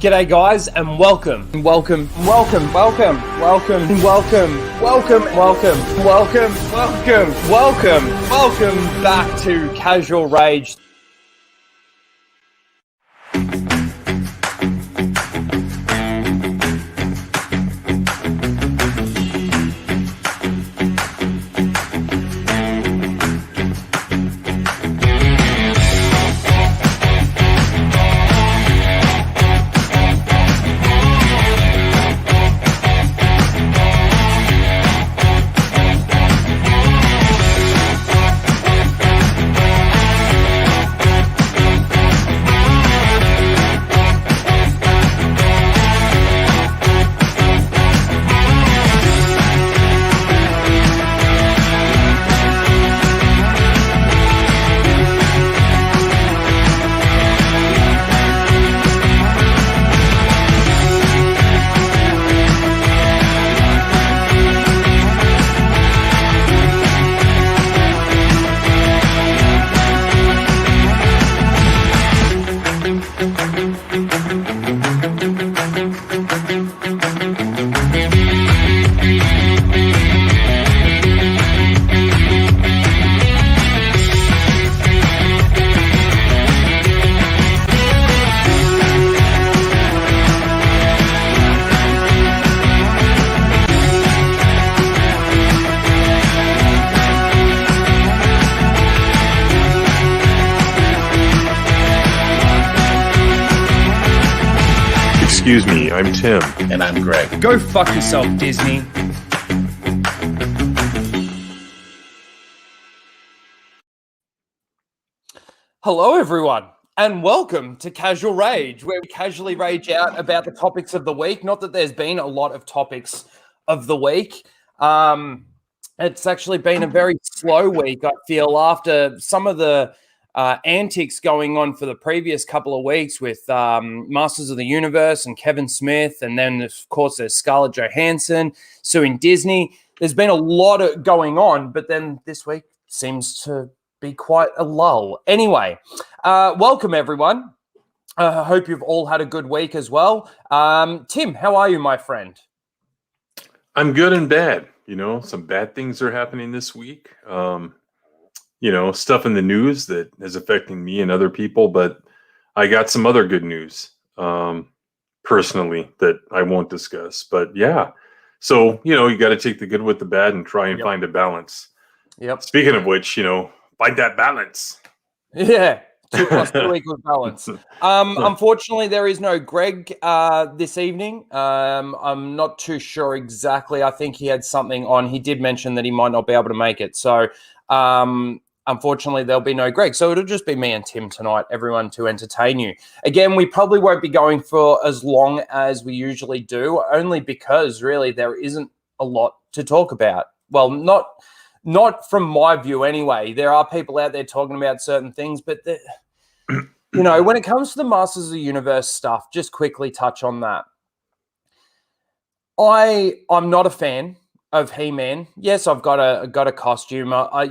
G'day guys and welcome back to Casual Rage. Excuse me, I'm Tim. And I'm Greg. Go fuck yourself, Disney. Hello everyone, and welcome to Casual Rage, where we casually rage out about the topics of the week. Not that there's been a lot of topics of the week. It's actually been a very slow week, I feel, after some of the antics going on for the previous couple of weeks with Masters of the Universe and Kevin Smith, and then of course there's Scarlett Johansson suing Disney. There's been a lot of going on, but then this week seems to be quite a lull. Anyway, welcome everyone. I hope you've all had a good week as well. Tim, how are you, my friend? I'm good and bad. You know, some bad things are happening this week. Stuff in the news that is affecting me and other people, but I got some other good news personally that I won't discuss. But yeah, so, you got to take the good with the bad and try and find a balance. Yep. Speaking of which, find that balance. Yeah. 2 + 2 = balance. Unfortunately, there is no Greg this evening. I'm not too sure exactly. I think he had something on. He did mention that he might not be able to make it. So, unfortunately, there'll be no Greg. So it'll just be me and Tim tonight, everyone, to entertain you. Again, we probably won't be going for as long as we usually do, only because really there isn't a lot to talk about. Well, not from my view anyway. There are people out there talking about certain things, but when it comes to the Masters of the Universe stuff, just quickly touch on that. I'm not a fan of He-Man. Yes, I've got a costume. I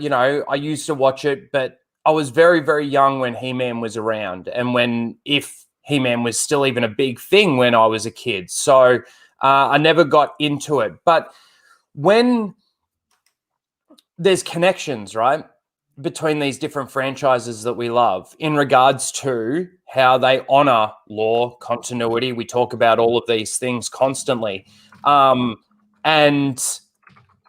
used to watch it, but I was very, very young when He-Man was around, and if He-Man was still even a big thing when I was a kid. So I never got into it. But when there's connections, right, between these different franchises that we love in regards to how they honor lore, continuity. We talk about all of these things constantly. And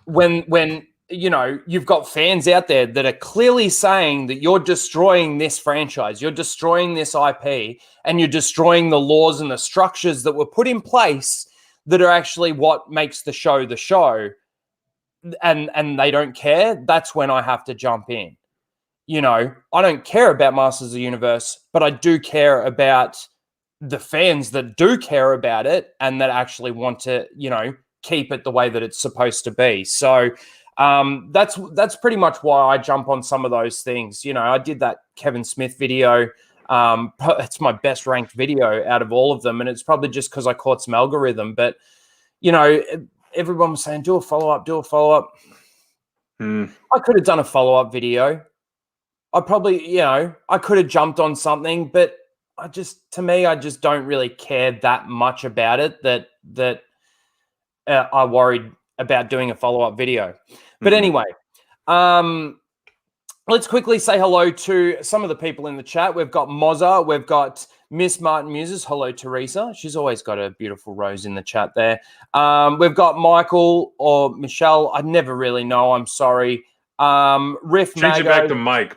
when you've got fans out there that are clearly saying that you're destroying this franchise, you're destroying this IP, and you're destroying the laws and the structures that were put in place that are actually what makes the show, and they don't care, that's when I have to jump in. I don't care about Masters of the Universe, but I do care about the fans that do care about it and that actually want to, keep it the way that it's supposed to be. So that's pretty much why I jump on some of those things. I did that Kevin Smith video. It's my best ranked video out of all of them, and it's probably just because I caught some algorithm. But everyone was saying, do a follow-up. I could have done a follow-up video. I probably, I could have jumped on something, but I just don't really care that much about it that I worried about doing a follow-up video. But anyway, let's quickly say hello to some of the people in the chat. We've got Mozza, we've got Miss Martin Muses. Hello, Teresa. She's always got a beautiful rose in the chat there. We've got Michael or Michelle. I never really know. I'm sorry. Riff Change it Mago. back to Mike.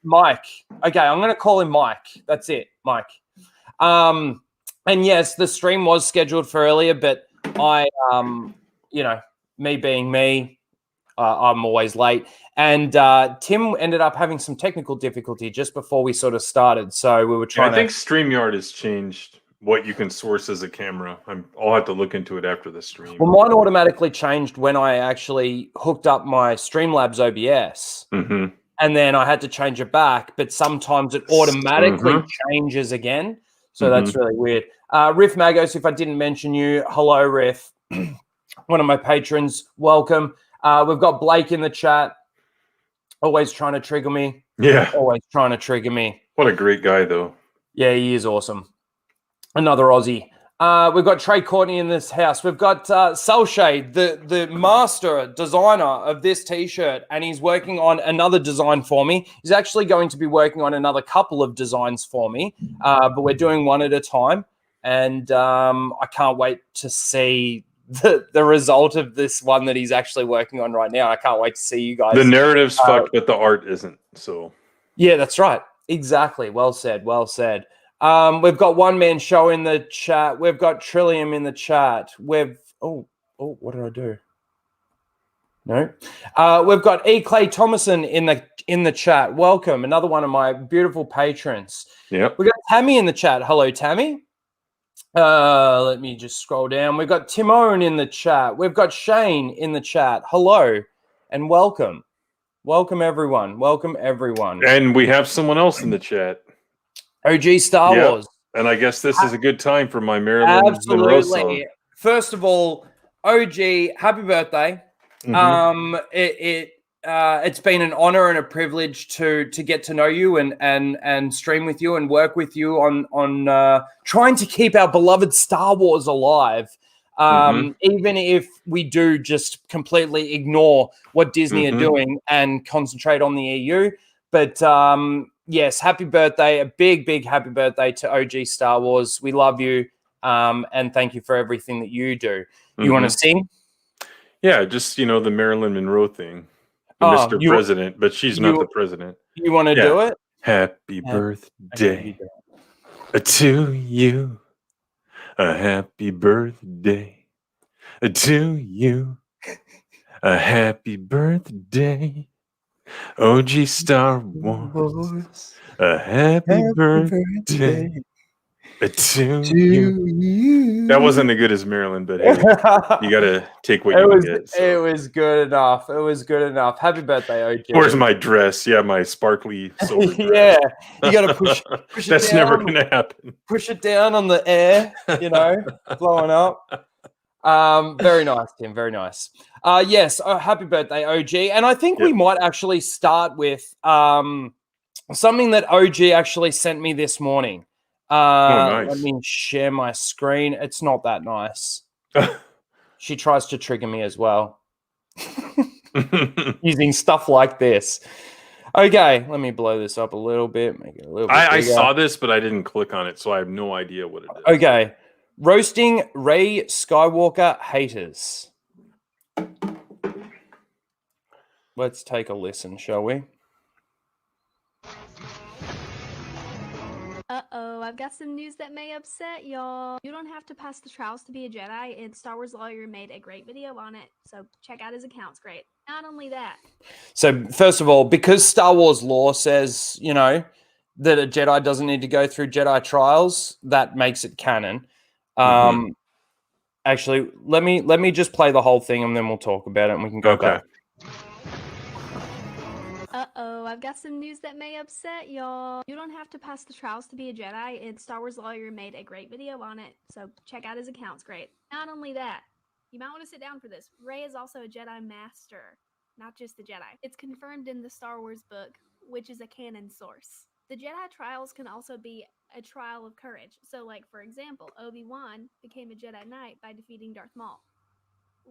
Mike. Okay, I'm going to call him Mike. That's it, Mike. And yes, the stream was scheduled for earlier, but I, me being me, I'm always late. And Tim ended up having some technical difficulty just before we sort of started. So we were trying I think StreamYard has changed what you can source as a camera. I'll have to look into it after the stream. Well, mine automatically changed when I actually hooked up my Streamlabs OBS. Mm-hmm. And then I had to change it back, but sometimes it automatically changes again. So that's really weird. Riff Magos, if I didn't mention you, hello, Riff. One of my patrons, welcome. We've got Blake in the chat, always trying to trigger me. Yeah. Always trying to trigger me. What a great guy, though. Yeah, he is awesome. Another Aussie. We've got Trey Courtney in this house. We've got Cellshade, the master designer of this T-shirt, and he's working on another design for me. He's actually going to be working on another couple of designs for me, but we're doing one at a time. And I can't wait to see the result of this one that he's actually working on right now. I can't wait to see you guys. The narrative's fucked, but the art isn't. So yeah, that's right. Exactly. Well said. Well said. We've got One Man Show in the chat. We've got Trillium in the chat. We've what did I do? No. We've Got E. Clay Thomason in the chat. Welcome, another one of my beautiful patrons. Yeah. We've got Tammy in the chat. Hello, Tammy. Let me just scroll down. We've got Timon in the chat. We've got Shane in the chat. Hello and welcome. Welcome everyone. Welcome everyone. And we have someone else in the chat. OG Star Wars. And I guess this is a good time for my Marilyn Monroe song. First of all, OG, happy birthday. It's been an honor and a privilege to get to know you and stream with you and work with you on trying to keep our beloved Star Wars alive. Even if we do just completely ignore what Disney are doing and concentrate on the EU. But yes, happy birthday. A big happy birthday to OG Star Wars. We love you. And thank you for everything that you do. You want to sing? Yeah, just, the Marilyn Monroe thing. Mr. President, but she's not the president. You want to do it? Happy birthday to you. A happy birthday to you. A happy birthday, OG Star Wars. A happy birthday to you. That wasn't as good as Marilyn, but hey, you got to take what you can get. So. It was good enough. It was good enough. Happy birthday, OG. Where's my dress? Yeah, my sparkly silver dress. Yeah, you got to push it That's down, never going to happen. Push it down on the air, blowing up. Very nice, Tim. Very nice. Yes, happy birthday, OG. And I think we might actually start with something that OG actually sent me this morning. Nice. Let me share my screen. It's not that nice. She tries to trigger me as well. Using stuff like this. Okay, let me blow this up a little bit. Make it a little bit bigger. I saw this, but I didn't click on it, so I have no idea what it is. Okay. Roasting Rey Skywalker haters. Let's take a listen, shall we? Uh-oh, I've got some news that may upset y'all. You don't have to pass the trials to be a Jedi, and Star Wars Lawyer made a great video on it, so check out his account, it's great. Not only that. So, first of all, because Star Wars law says, that a Jedi doesn't need to go through Jedi trials, that makes it canon. Actually, let me just play the whole thing, and then we'll talk about it, and we can go back. Uh-oh, I've got some news that may upset y'all. You don't have to pass the trials to be a Jedi, and Star Wars Lawyer made a great video on it, so check out his account, it's great. Not only that, you might want to sit down for this. Rey is also a Jedi Master, not just a Jedi. It's confirmed in the Star Wars book, which is a canon source. The Jedi trials can also be a trial of courage. So, like, for example, Obi-Wan became a Jedi Knight by defeating Darth Maul.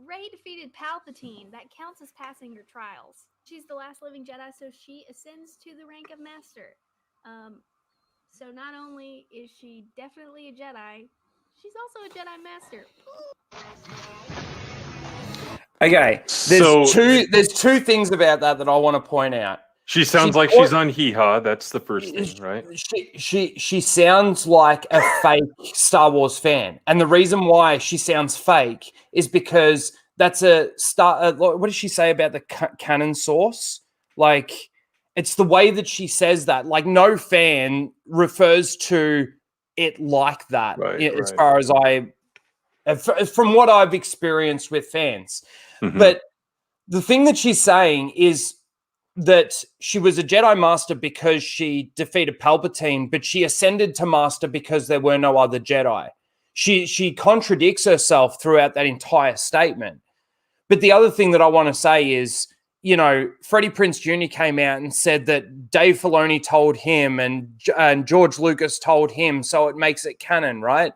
Rey defeated Palpatine. That counts as passing her trials. She's the last living Jedi, so she ascends to the rank of Master. So not only is she definitely a Jedi, she's also a Jedi Master. Okay, So there's two things about that I want to point out. she sounds like she's on Hee-Haw. That's the first thing, right? She sounds like a fake Star Wars fan, and the reason why she sounds fake is because that's what does she say about the canon source? Like, it's the way that she says that. Like, no fan refers to it like that. As far as from what I've experienced with fans. Mm-hmm. But the thing that she's saying is that she was a Jedi Master because she defeated Palpatine, but she ascended to Master because there were no other Jedi. She contradicts herself throughout that entire statement. But the other thing that I want to say is, you know, Freddie Prinze Jr. came out and said that Dave Filoni told him and George Lucas told him, so it makes it canon, right?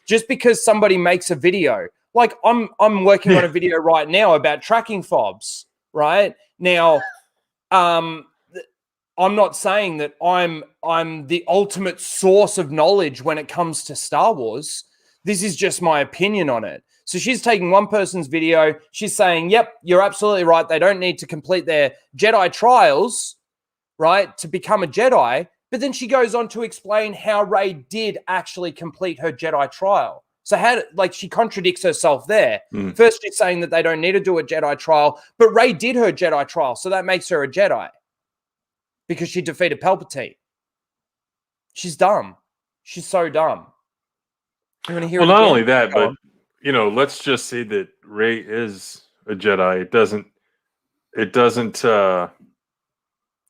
Just because somebody makes a video, like I'm working on a video right now about tracking fobs, right? Now, I'm not saying that I'm the ultimate source of knowledge when it comes to Star Wars. This is just my opinion on it. So she's taking one person's video. She's saying, yep, you're absolutely right. They don't need to complete their Jedi trials, right, to become a Jedi. But then she goes on to explain how Rey did actually complete her Jedi trial. So she contradicts herself there. First, she's saying that they don't need to do a Jedi trial, but Rey did her Jedi trial. So that makes her a Jedi because she defeated Palpatine. She's dumb. She's so dumb. You want to hear it not again? only that, but you know, let's just say that Rey is a Jedi. It doesn't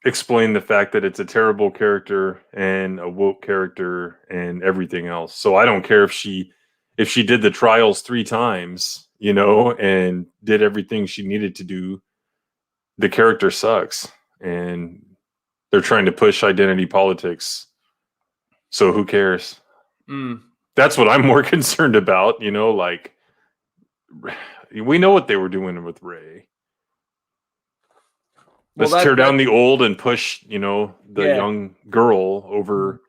explain the fact that it's a terrible character and a woke character and everything else. So I don't care if she did the trials 3 times, you know, and did everything she needed to do. The character sucks, and they're trying to push identity politics. So who cares? That's what I'm more concerned about, you know, like we know what they were doing with Rey. Let's tear down the old and push, you know, the young girl over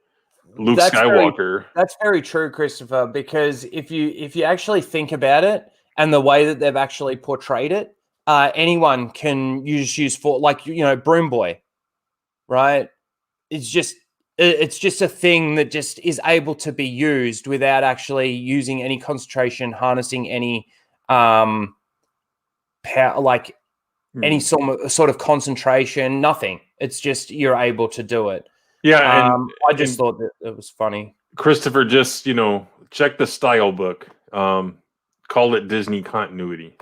Luke Skywalker. That's very true, Christopher, because if you actually think about it and the way that they've actually portrayed it, anyone can use for, like, you know, Broom Boy, right? It's just a thing that just is able to be used without actually using any concentration, harnessing any power, like any sort of concentration, nothing. It's just you're able to do it. Yeah, I just thought that it was funny. Christopher, just, you know, check the style book. Call it Disney continuity.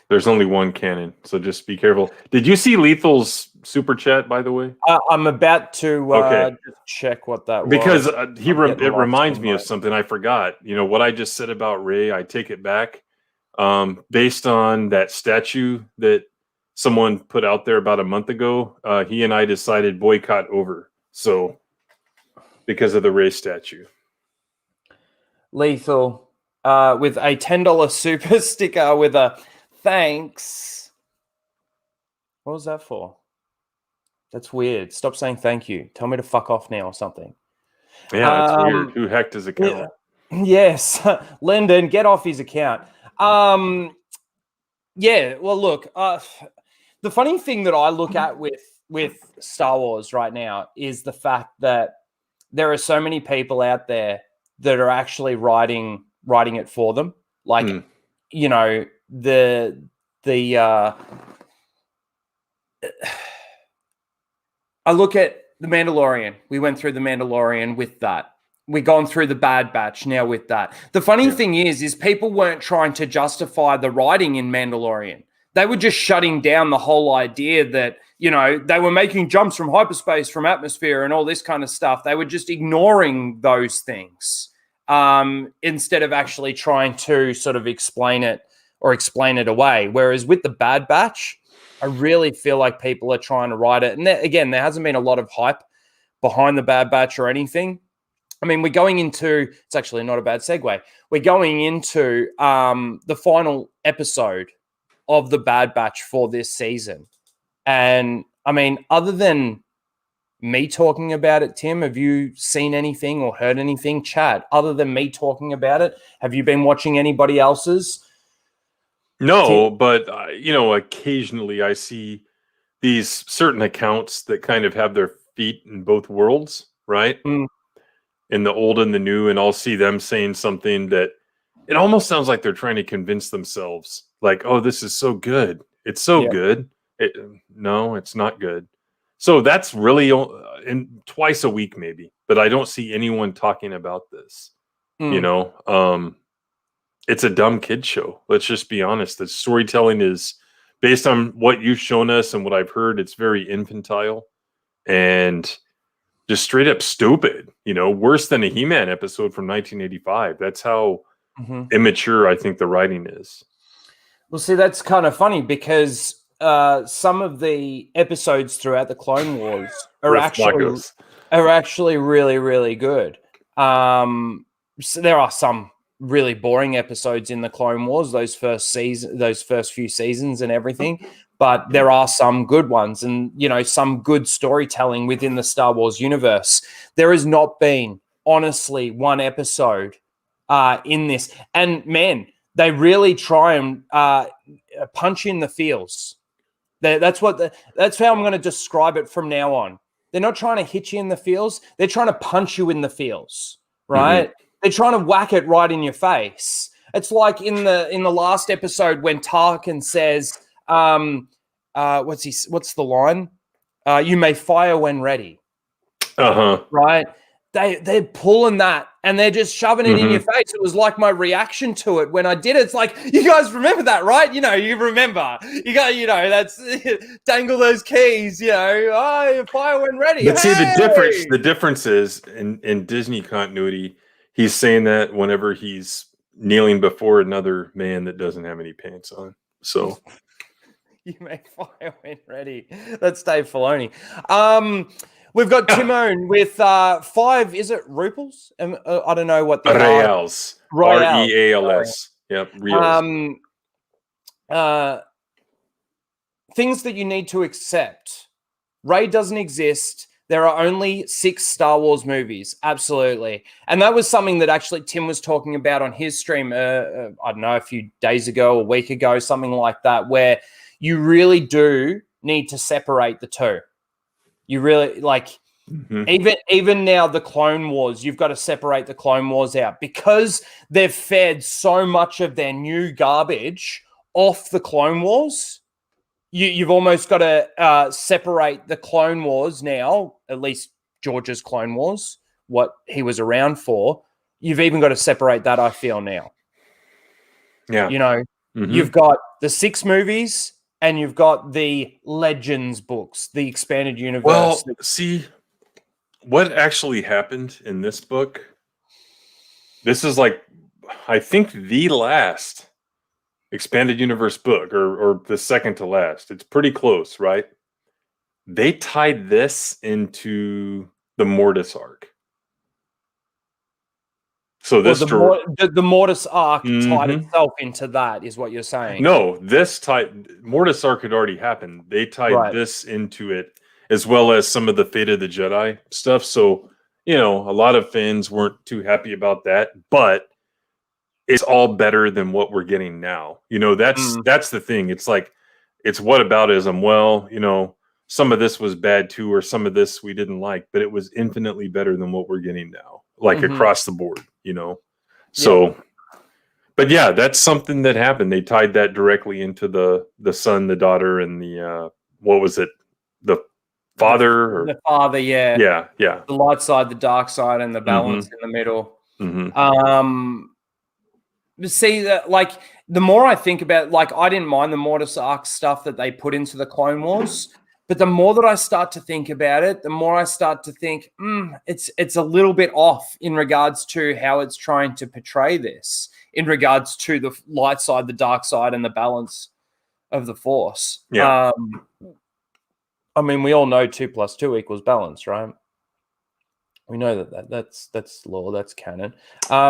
There's only one canon, so just be careful. Did you see Lethal's super chat, by the way? I'm about to just check what that was. Because it reminds me of something I forgot. You know, what I just said about Rey, I take it back. Based on that statue that someone put out there about a month ago, he and I decided boycott over. So, because of the Rey statue. Lethal with a $10 super sticker with a thanks. What was that for? That's weird. Stop saying thank you. Tell me to fuck off now or something. Yeah, that's weird. Who hacked his account? Yes. Lyndon, get off his account. Yeah, well, look, the funny thing that I look at with Star Wars right now is the fact that there are so many people out there that are actually writing it for them. Like, you know, I look at The Mandalorian. We went through The Mandalorian with that. We've gone through The Bad Batch now with that. The funny thing is people weren't trying to justify the writing in Mandalorian. They were just shutting down the whole idea that, you know, they were making jumps from hyperspace, from atmosphere and all this kind of stuff. They were just ignoring those things instead of actually trying to sort of explain it away. Whereas with The Bad Batch, I really feel like people are trying to write it. And again, there hasn't been a lot of hype behind the Bad Batch or anything. I mean, we're going into, it's actually not a bad segue. We're going into the final episode of the Bad Batch for this season. And I mean, other than me talking about it, Tim, have you seen anything or heard anything? Chad, other than me talking about it, have you been watching anybody else's? No, but occasionally I see these certain accounts that kind of have their feet in both worlds, right? Mm. In the old and the new, and I'll see them saying something that it almost sounds like they're trying to convince themselves, like, "Oh, this is so good. It's so good." No, it's not good. So that's really in twice a week maybe, but I don't see anyone talking about this. It's a dumb kid show. Let's just be honest. The storytelling is based on what you've shown us and what I've heard. It's very infantile and just straight up stupid. Worse than a He-Man episode from 1985. That's how immature I think the writing is. Well, see, that's kind of funny because some of the episodes throughout the Clone Wars are actually really, really good. So there are some really boring episodes in the Clone Wars, those first few seasons and everything, but there are some good ones and, some good storytelling within the Star Wars universe. There has not been, honestly, one episode in this. And man, they really try and punch in the feels. That's how I'm going to describe it from now on. They're not trying to hit you in the feels. They're trying to punch you in the feels, right? They're trying to whack it right in your face. It's like in the last episode when Tarkin says, what's the line? You may fire when ready. Right? They're pulling that and they're just shoving it in your face. It was like my reaction to it when I did it. It's like, you guys remember that, right? You remember. You got, that's dangle those keys, fire when ready. But see, the difference is in Disney continuity, he's saying that whenever he's kneeling before another man that doesn't have any pants on. So you may fire when ready. That's Dave Filoni. We've got Timon with 5, is it ruples? I don't know what the Reals. Reals. Yep, reals. Things that you need to accept. Rey doesn't exist. There are only 6 Star Wars movies. Absolutely. And that was something that actually Tim was talking about on his stream, I don't know, a few days ago, a week ago, something like that, where you really do need to separate the two. You really even now the Clone Wars, you've got to separate the Clone Wars out because they've fed so much of their new garbage off the Clone Wars. You've almost got to separate the Clone Wars now, at least George's Clone Wars, what he was around for. You've even got to separate that, I feel, now. Yeah. You've got the 6 movies and you've got the Legends books, the expanded universe. Well, see, what actually happened in this book, this is I think the last expanded universe book or the second to last. It's pretty close, right? They tied this into the Mortis arc. So this the Mortis arc tied itself into that, is what you're saying. No, Mortis arc had already happened. They tied this into it, as well as some of the Fate of the Jedi stuff. So, a lot of fans weren't too happy about that, but it's all better than what we're getting now. That's the thing. It's like, it's whataboutism. Well, some of this was bad too, or some of this we didn't like, but it was infinitely better than what we're getting now, across the board, So, but yeah, that's something that happened. They tied that directly into the son, the daughter, and the, what was it? The father? The father, yeah. Yeah. The light side, the dark side, and the balance in the middle. See, that the more I think about it, I didn't mind the Mortis arc stuff that they put into the Clone Wars, but the more that I start to think about it, the more I start to think, it's a little bit off in regards to how it's trying to portray this, in regards to the light side, the dark side, and the balance of the Force. Yeah. I mean, we all know 2 + 2 = balance, right? We know that's law, that's canon.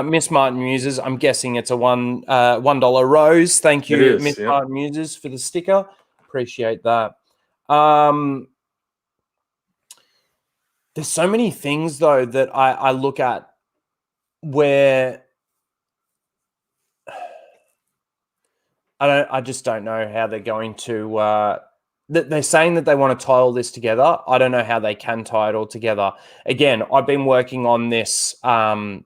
Miss Martin Muses, I'm guessing it's a $1 rose. Thank you, Miss Martin Muses, for the sticker. Appreciate that. There's so many things though that I look at where I just don't know how they're going to. They're saying that they want to tie all this together. I don't know how they can tie it all together. Again, I've been working on this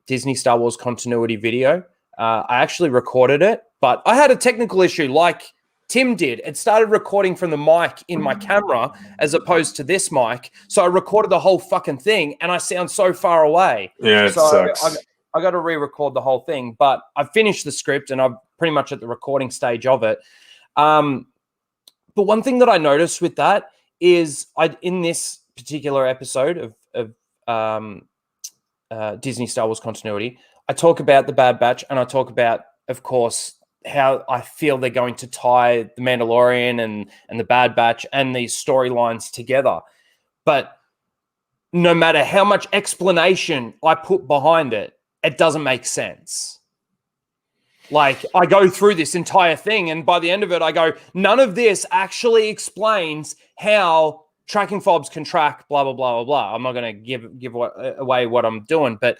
Disney Star Wars continuity video. I actually recorded it, but I had a technical issue like Tim did. It started recording from the mic in my camera as opposed to this mic. So I recorded the whole fucking thing and I sound so far away. Yeah, it sucks. I got to re-record the whole thing, but I finished the script and I'm pretty much at the recording stage of it. But one thing that I noticed with that is in this particular episode of Disney Star Wars continuity, I talk about the Bad Batch and I talk about, of course, how I feel they're going to tie the Mandalorian and the Bad Batch and these storylines together. But no matter how much explanation I put behind it, it doesn't make sense. Like, I go through this entire thing, and by the end of it, I go, none of this actually explains how tracking fobs can track, blah, blah, blah, blah, blah. I'm not going to give away what I'm doing, but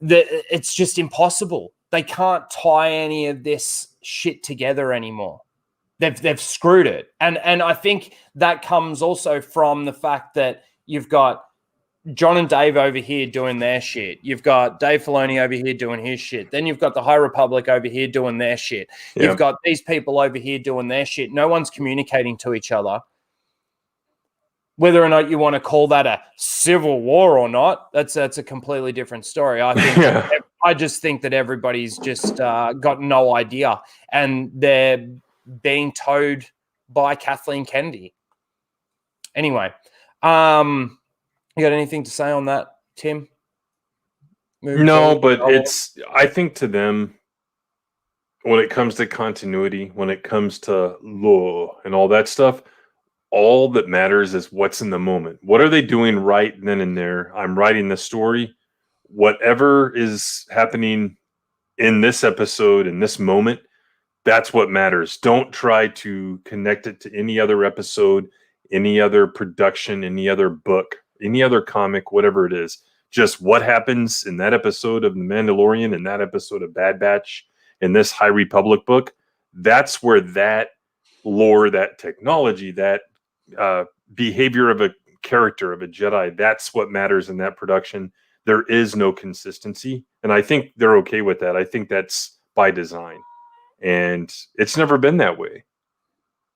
it's just impossible. They can't tie any of this shit together anymore. They've screwed it. And I think that comes also from the fact that you've got John and Dave over here doing their shit. You've got Dave Filoni over here doing his shit. Then you've got the High Republic over here doing their shit. Yeah. You've got these people over here doing their shit. No one's communicating to each other. Whether or not you want to call that a civil war or not, that's a completely different story. I think I just think that everybody's just got no idea, and they're being towed by Kathleen Kennedy. Anyway, you got anything to say on that, Tim? No, but I think to them, when it comes to continuity, when it comes to law and all that stuff, all that matters is what's in the moment. What are they doing right then and there? I'm writing the story. Whatever is happening in this episode, in this moment, that's what matters. Don't try to connect it to any other episode, any other production, any other book, any other comic, whatever it is. Just what happens in that episode of The Mandalorian, in that episode of Bad Batch, in this High Republic book, that's where that lore, that technology, that behavior of a character, of a Jedi, that's what matters in that production. There is no consistency, and I think they're okay with that. I think that's by design, and it's never been that way.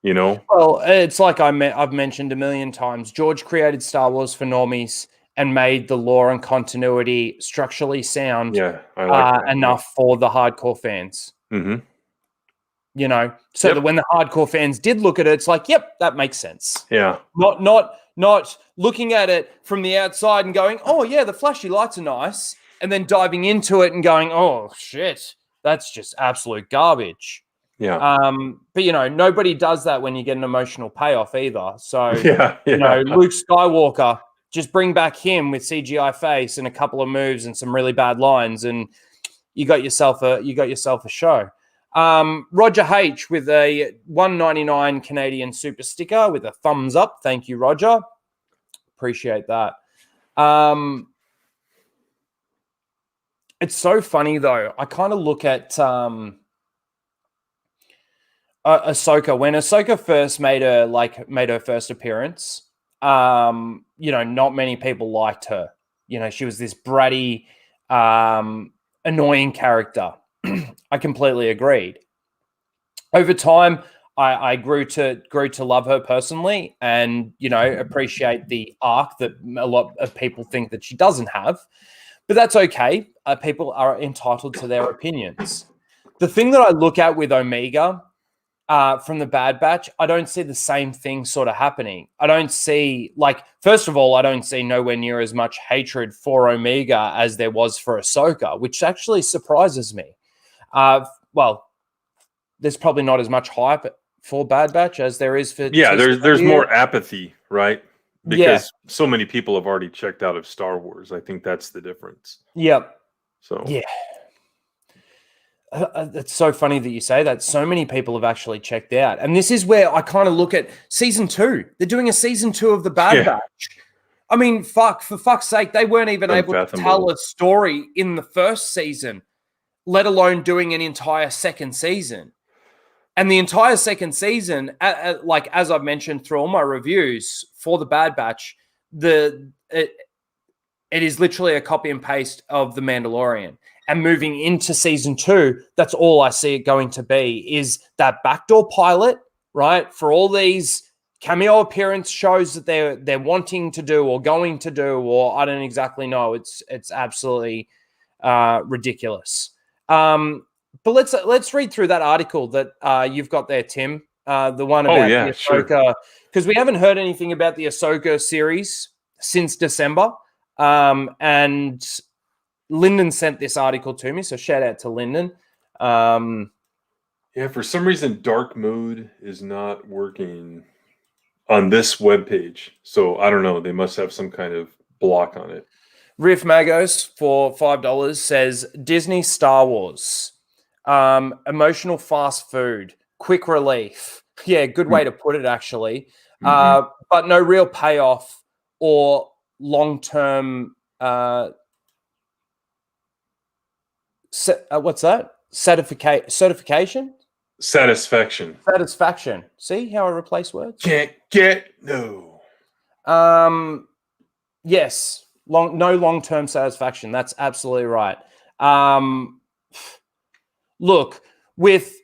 You know? Well, it's like I've mentioned a million times. George created Star Wars for normies and made the lore and continuity structurally sound enough for the hardcore fans. Mm-hmm. You know, so that when the hardcore fans did look at it, it's like, yep, that makes sense. Yeah. Not looking at it from the outside and going, oh yeah, the flashy lights are nice, and then diving into it and going, oh shit, that's just absolute garbage. Yeah. But you know, nobody does that when you get an emotional payoff either. So you know, Luke Skywalker, just bring back him with CGI face and a couple of moves and some really bad lines, and you got yourself a show. Roger H with a $1.99 Canadian super sticker with a thumbs up. Thank you, Roger. Appreciate that. It's so funny though. I kind of look at Ahsoka. When Ahsoka first made her first appearance, you know, not many people liked her. You know, she was this bratty, annoying character. I completely agreed. Over time, I grew to love her personally, and you know, appreciate the arc that a lot of people think that she doesn't have. But that's okay. People are entitled to their opinions. The thing that I look at with Omega from the Bad Batch, I don't see the same thing sort of happening. I don't see, like, first of all, I don't see nowhere near as much hatred for Omega as there was for Ahsoka, which actually surprises me. Well, there's probably not as much hype for Bad Batch as there is for there's more apathy, right? because so many people have already checked out of Star Wars. I think that's the difference. Yep. So Yeah. It's so funny that you say that. So many people have actually checked out. And this is where I kind of look at season 2. They're doing a season 2 of The Bad Batch. I mean, for fuck's sake, they weren't even able to tell a story in the first season, let alone doing an entire second season. And the entire second season, like as I've mentioned through all my reviews for The Bad Batch, it is literally a copy and paste of The Mandalorian. And moving into season 2, that's all I see it going to be, is that backdoor pilot, right? For all these cameo appearance shows that they're wanting to do or going to do, or I don't exactly know. It's absolutely ridiculous. But let's read through that article that you've got there, Tim. The one about the Ahsoka, because we haven't heard anything about the Ahsoka series since December. And Lyndon sent this article to me, so shout out to Lyndon. Yeah, for some reason, dark mode is not working on this webpage. So I don't know. They must have some kind of block on it. Riff Magos for $5 says Disney Star Wars, emotional fast food, quick relief. Yeah, good way to put it, actually. But no real payoff or long-term. What's that? Certification? Satisfaction. See how I replace words? Can't get no. Yes. No long-term satisfaction. That's absolutely right. Look, with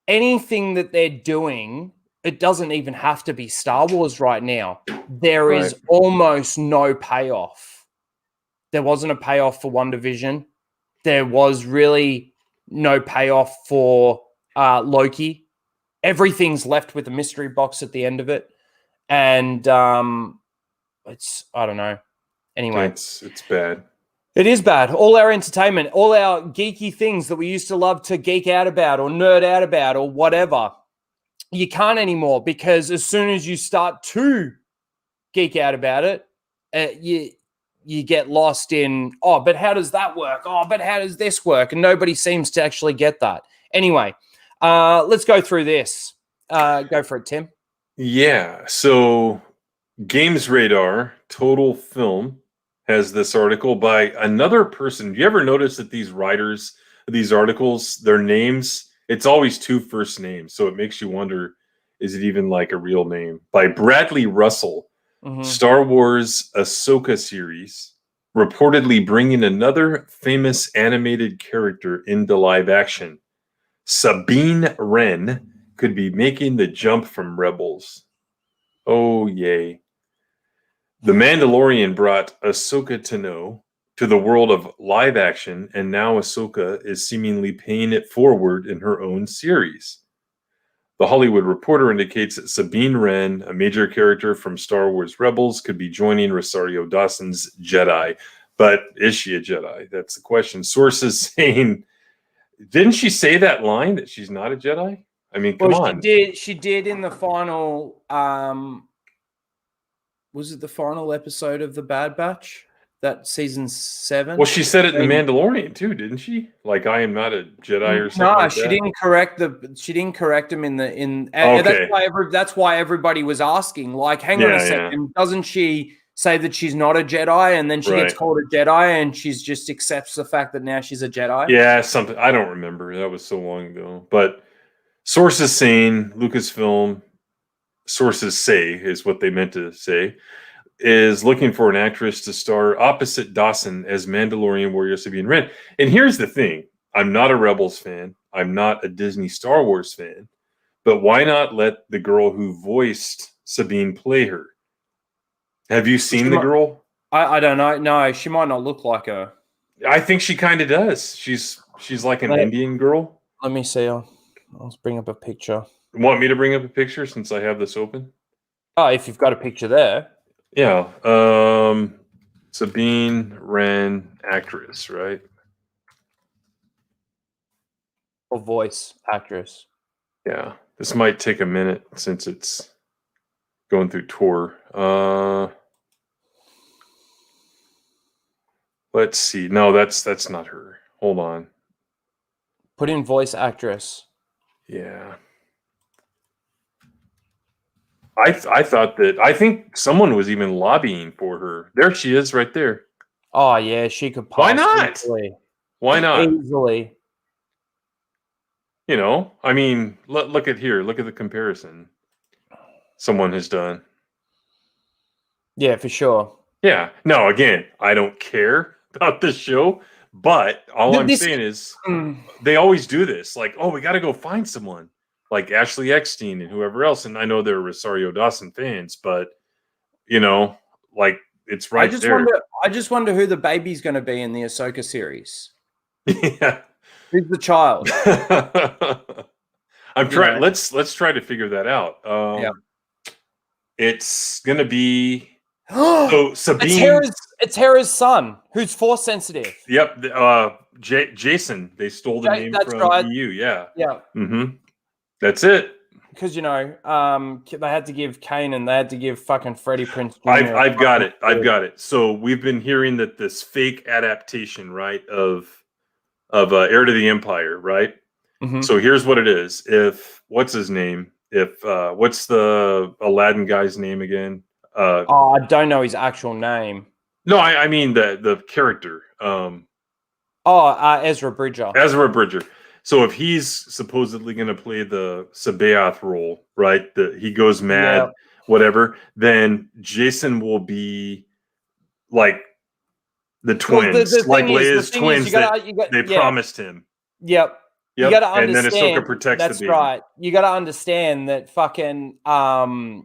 anything that they're doing, it doesn't even have to be Star Wars right now. There is almost no payoff. There wasn't a payoff for WandaVision. There was really no payoff for Loki. Everything's left with a mystery box at the end of it. And it's, I don't know. Anyway. It's bad. It is bad. All our entertainment, all our geeky things that we used to love to geek out about or nerd out about or whatever, you can't anymore, because as soon as you start to geek out about it, you get lost in, oh, but how does that work? Oh, but how does this work? And nobody seems to actually get that. Anyway, let's go through this. Go for it, Tim. Yeah. So Games Radar Total Film has this article by another person. Do you ever notice that these writers, these articles, their names, it's always 2 first names. So it makes you wonder, is it even like a real name? By Bradley Russell, Star Wars Ahsoka series, reportedly bringing another famous animated character into live action. Sabine Wren could be making the jump from Rebels. Oh, yay. The Mandalorian brought Ahsoka Tano to the world of live action, and now Ahsoka is seemingly paying it forward in her own series. The Hollywood Reporter indicates that Sabine Wren, a major character from Star Wars Rebels, could be joining Rosario Dawson's Jedi. But is she a Jedi? That's the question. Sources saying, didn't she say that line that she's not a Jedi? I mean, come on. She did in the final... was it the final episode of The Bad Batch? That season 7? Well, she said it in The Mandalorian too, didn't she? Like, I am not a Jedi or something. No, she didn't correct him in. Okay. That's why everybody was asking. Like, hang on a second, doesn't she say that she's not a Jedi, and then she gets called a Jedi, and she's just accepts the fact that now she's a Jedi? Yeah, something. I don't remember. That was so long ago. But sources saying Lucasfilm, sources say is what they meant to say, is looking for an actress to star opposite Dawson as Mandalorian warrior Sabine Wren. And here's the thing. I'm not a Rebels fan. I'm not a Disney Star Wars fan. But why not let the girl who voiced Sabine play her? Have you seen the girl? I don't know. No, she might not look like her. I think she kind of does. She's like an Indian girl. Let me see. I'll bring up a picture. Want me to bring up a picture since I have this open? Oh, if you've got a picture there. Yeah. Sabine Wren, actress, right? Or voice actress. Yeah. This might take a minute since it's going through Tor. Let's see. No, that's not her. Hold on. Put in voice actress. Yeah. I think someone was even lobbying for her. There she is, right there. Oh yeah, she could pass. Why not? Easily. Why not? Easily. You know, I mean, look at here. Look at the comparison someone has done. Yeah, for sure. Yeah. No, again, I don't care about this show, but all I'm saying is they always do this. Like, oh, we got to go find someone like Ashley Eckstein and whoever else. And I know they're Rosario Dawson fans, but you know, like it's right there. I just wonder who the baby's going to be in the Ahsoka series. Yeah. Who's the child? I'm trying. Let's try to figure that out. Yeah. It's gonna be so Sabine. It's Hera's son, who's force sensitive. Yep. Jason. They stole the name from right. EU. Yeah. Yeah. Mm-hmm. That's it. Because they had to give Kanan, they had to give fucking Freddie Prinze Jr. I've got it. So we've been hearing that this fake adaptation, right, of Heir to the Empire, right? Mm-hmm. So here's what it is. If what's his name? If what's the Aladdin guy's name again? I don't know his actual name. No, I mean the character. Ezra Bridger. Ezra Bridger. So if he's supposedly going to play the Sabaoth role, right? That he goes mad, whatever. Then Jason will be like the twins, like Leia's twins they promised him. Yep. You got to understand. And then Ahsoka protects the baby. That's right. You got to understand that fucking Thrawn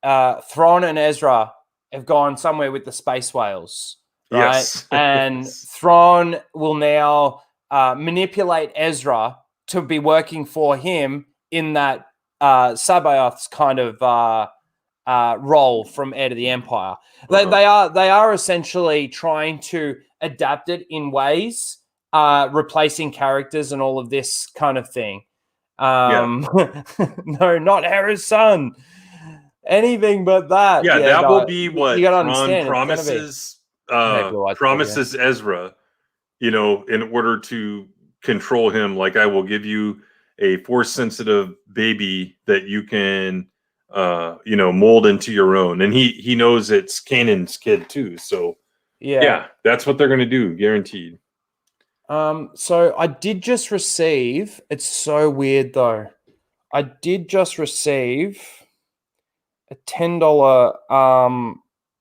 and Ezra have gone somewhere with the space whales, right? Yes. And Thrawn will now manipulate Ezra to be working for him in that Sabaoth's kind of role from Heir to the Empire. They are essentially trying to adapt it in ways, replacing characters and all of this kind of thing. No, not Hera's son. Anything but that. Yeah, that will be what you gotta Ron understand. promises Ezra, in order to control him. Like, I will give you a force-sensitive baby that you can, mold into your own. And he knows it's Kanan's kid too. So yeah, that's what they're going to do, guaranteed. So I did just receive. It's so weird though. I did just receive a $10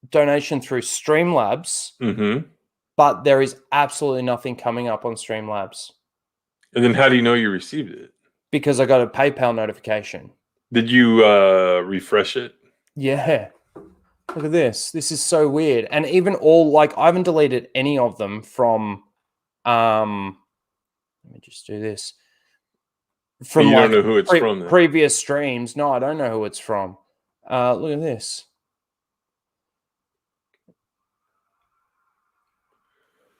donation through Streamlabs. Mm-hmm. But there is absolutely nothing coming up on Streamlabs. And then how do you know you received it? Because I got a PayPal notification. Did you refresh it? Yeah. Look at this. This is so weird. And even I haven't deleted any of them from let me just do this. From you don't know who it's from then. Previous streams. No, I don't know who it's from. Look at this.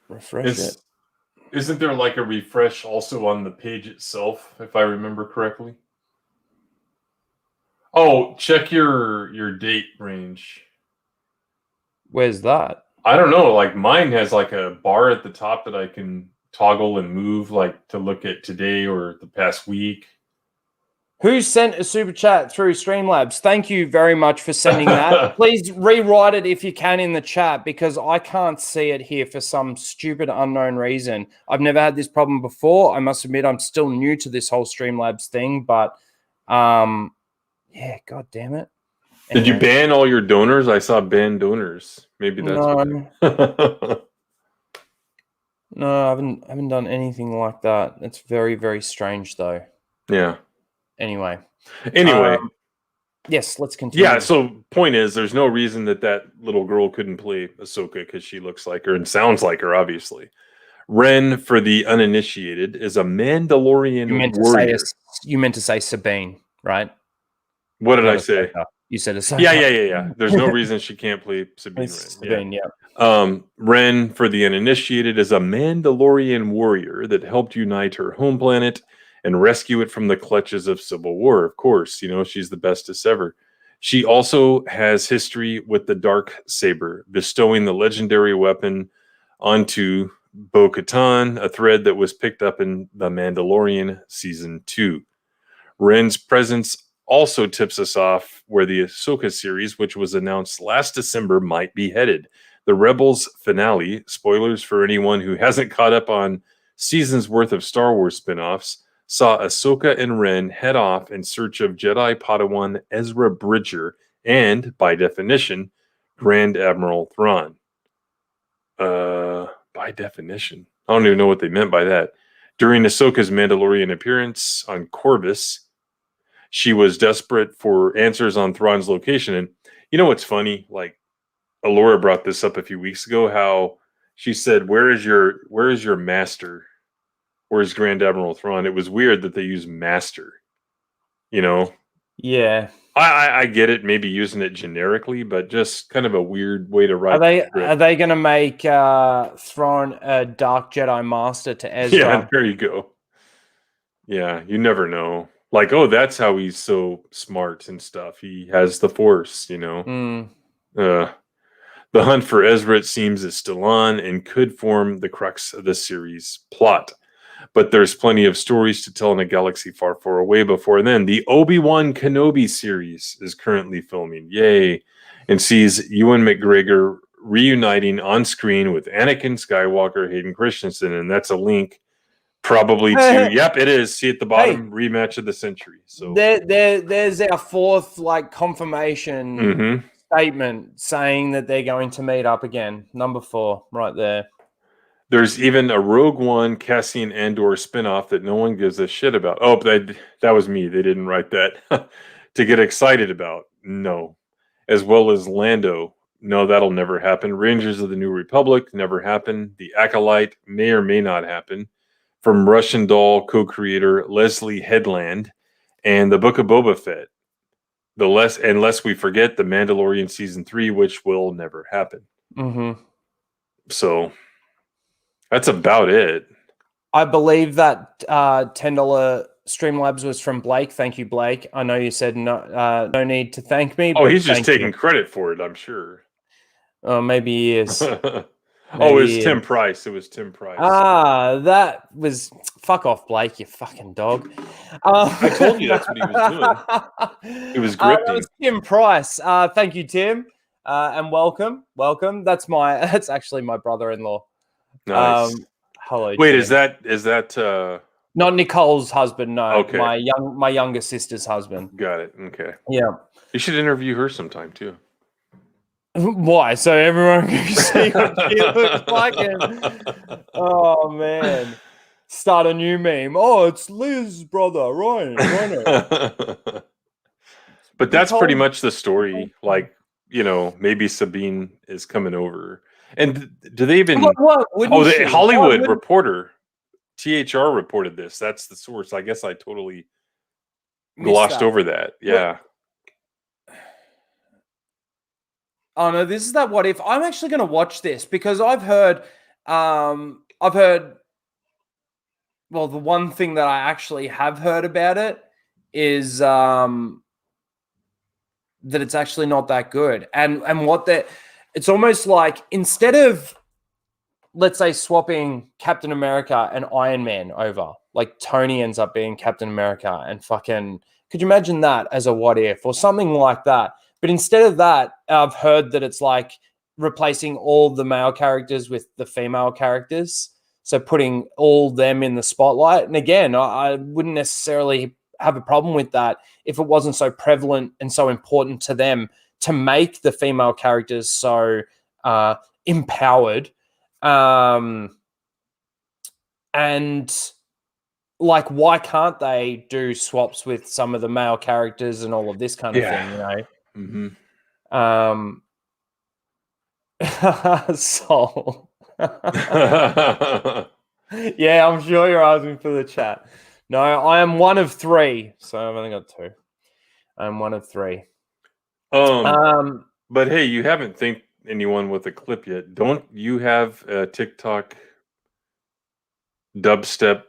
Refresh it. Isn't there like a refresh also on the page itself, if I remember correctly? Oh, check your date range. Where's that? I don't know. Like, mine has like a bar at the top that I can toggle and move, like to look at today or the past week. Who sent a super chat through Streamlabs? Thank you very much for sending that. Please rewrite it if you can in the chat, because I can't see it here for some stupid unknown reason. I've never had this problem before. I must admit I'm still new to this whole Streamlabs thing, but yeah, god damn it. Anyway. Did you ban all your donors? I saw ban donors. Maybe that's No, I haven't done anything like that. It's very, very strange though. Yeah. Anyway, yes, let's continue. Yeah, so point is, there's no reason that little girl couldn't play Ahsoka because she looks like her and sounds like her, obviously. Ren, for the uninitiated, is a Mandalorian warrior. You meant to say Sabine, right? What did I say? You said Ahsoka. Yeah. There's no reason she can't play Sabine. Ren, for the uninitiated, is a Mandalorian warrior that helped unite her home planet and rescue it from the clutches of civil war. Of course, she's the bestest ever. She also has history with the dark saber, bestowing the legendary weapon onto Bo-Katan, a thread that was picked up in The Mandalorian Season 2. Ren's presence also tips us off where the Ahsoka series, which was announced last December, might be headed. The Rebels finale, spoilers for anyone who hasn't caught up on seasons worth of Star Wars spin-offs, saw Ahsoka and Ren head off in search of Jedi Padawan Ezra Bridger and, by definition, Grand Admiral Thrawn. By definition. I don't even know what they meant by that. During Ahsoka's Mandalorian appearance on Corvus, she was desperate for answers on Thrawn's location. And you know what's funny? Like, Alora brought this up a few weeks ago, how she said, where is your master? Where's Grand Admiral Thrawn? It was weird that they use master. You know? Yeah. I get it, maybe using it generically, but just kind of a weird way to write. Are they going to make Thrawn a Dark Jedi Master to Ezra? Yeah, there you go. Yeah, you never know. Like, oh, that's how he's so smart and stuff. He has the Force, you know. The hunt for Ezra, it seems, is still on and could form the crux of the series' plot. But there's plenty of stories to tell in a galaxy far, far away before then. The Obi-Wan Kenobi series is currently filming. Yay. And sees Ewan McGregor reuniting on screen with Anakin Skywalker, Hayden Christensen. And that's a link probably to, yep, it is. See at the bottom, rematch of the century. So there's our fourth confirmation statement saying that they're going to meet up again. Number 4, right there. There's even a Rogue One Cassian Andor spinoff that no one gives a shit about. Oh, that was me. They didn't write that. To get excited about. No. As well as Lando. No, that'll never happen. Rangers of the New Republic, never happen. The Acolyte may or may not happen. From Russian Doll co-creator Leslie Headland. And the Book of Boba Fett. Unless we forget the Mandalorian Season 3, which will never happen. So that's about it. I believe that $10 Streamlabs was from Blake. Thank you, Blake. I know you said no need to thank me. Oh, he's just taking credit for it, I'm sure. Maybe he is. It was Tim Price. It was Tim Price. That was... Fuck off, Blake, you fucking dog. I told you that's what he was doing. It was gripping. That was Tim Price. Thank you, Tim. And welcome. That's actually my brother-in-law. Nice. Hello. Wait, Tim. is that not Nicole's husband? No, okay. My younger sister's husband. Got it. Okay. Yeah. You should interview her sometime too. Why? So everyone can see what she looks like. Oh man! Start a new meme. Oh, it's Liz's brother, Ryan. But that's pretty much the story. Like, you know, maybe Sabine is coming over. And do they even? The Hollywood Reporter, THR reported this. That's the source. I guess I totally glossed over that. Yeah. Oh no, this is that what if. I'm actually going to watch this because I've heard. Well, the one thing that I actually have heard about it is that it's actually not that good, and it's almost like instead of, let's say, swapping Captain America and Iron Man over, like Tony ends up being Captain America and fucking, could you imagine that as a what if or something like that? But instead of that, I've heard that it's like replacing all the male characters with the female characters. So putting all them in the spotlight. And again, I wouldn't necessarily have a problem with that if it wasn't so prevalent and so important to them to make the female characters so empowered. And like, why can't they do swaps with some of the male characters and all of this kind of thing, you know? Soul. Yeah, I'm sure you're asking for the chat. No, I am one of 3, so I've only got 2. I'm one of 3. But hey, you haven't thanked anyone with a clip yet. Don't you have a TikTok dubstep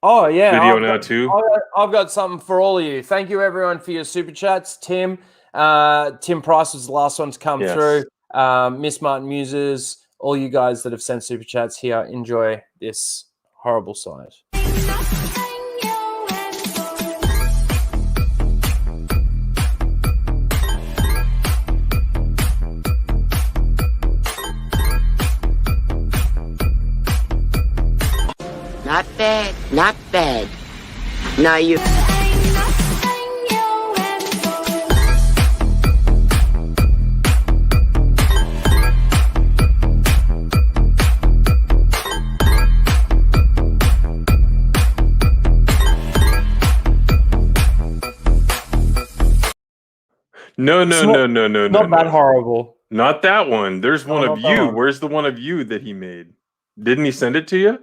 video now too? I've got something for all of you. Thank you everyone for your super chats. Tim, Tim Price was the last one to come through. Miss Martin Muses, all you guys that have sent super chats here, enjoy this horrible side. Not bad, not bad. Now you... No, Not that horrible. Not that one. There's one of you. One. Where's the one of you that he made? Didn't he send it to you?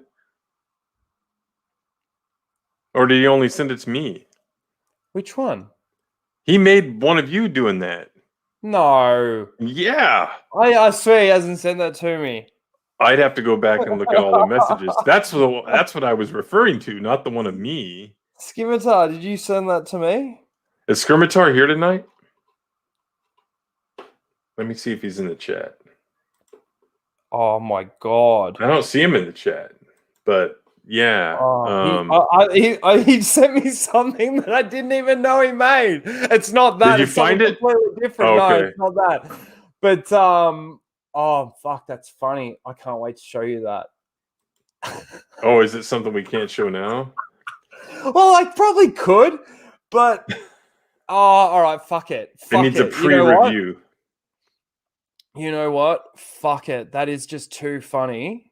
Or did he only send it to me? Which one? He made one of you doing that. No. Yeah. I swear he hasn't sent that to me. I'd have to go back and look at all the messages. That's what I was referring to, not the one of me. Scimitar, did you send that to me? Is Scimitar here tonight? Let me see if he's in the chat. Oh my god. I don't see him in the chat, but yeah. He sent me something that I didn't even know he made. It's not that. Did you it's find it? Completely different. Oh, okay. No, it's not that. But oh fuck, that's funny. I can't wait to show you that. Oh, is it something we can't show now? Well, I probably could, but all right, fuck it. It needs a pre-review. You know what? Fuck it. That is just too funny.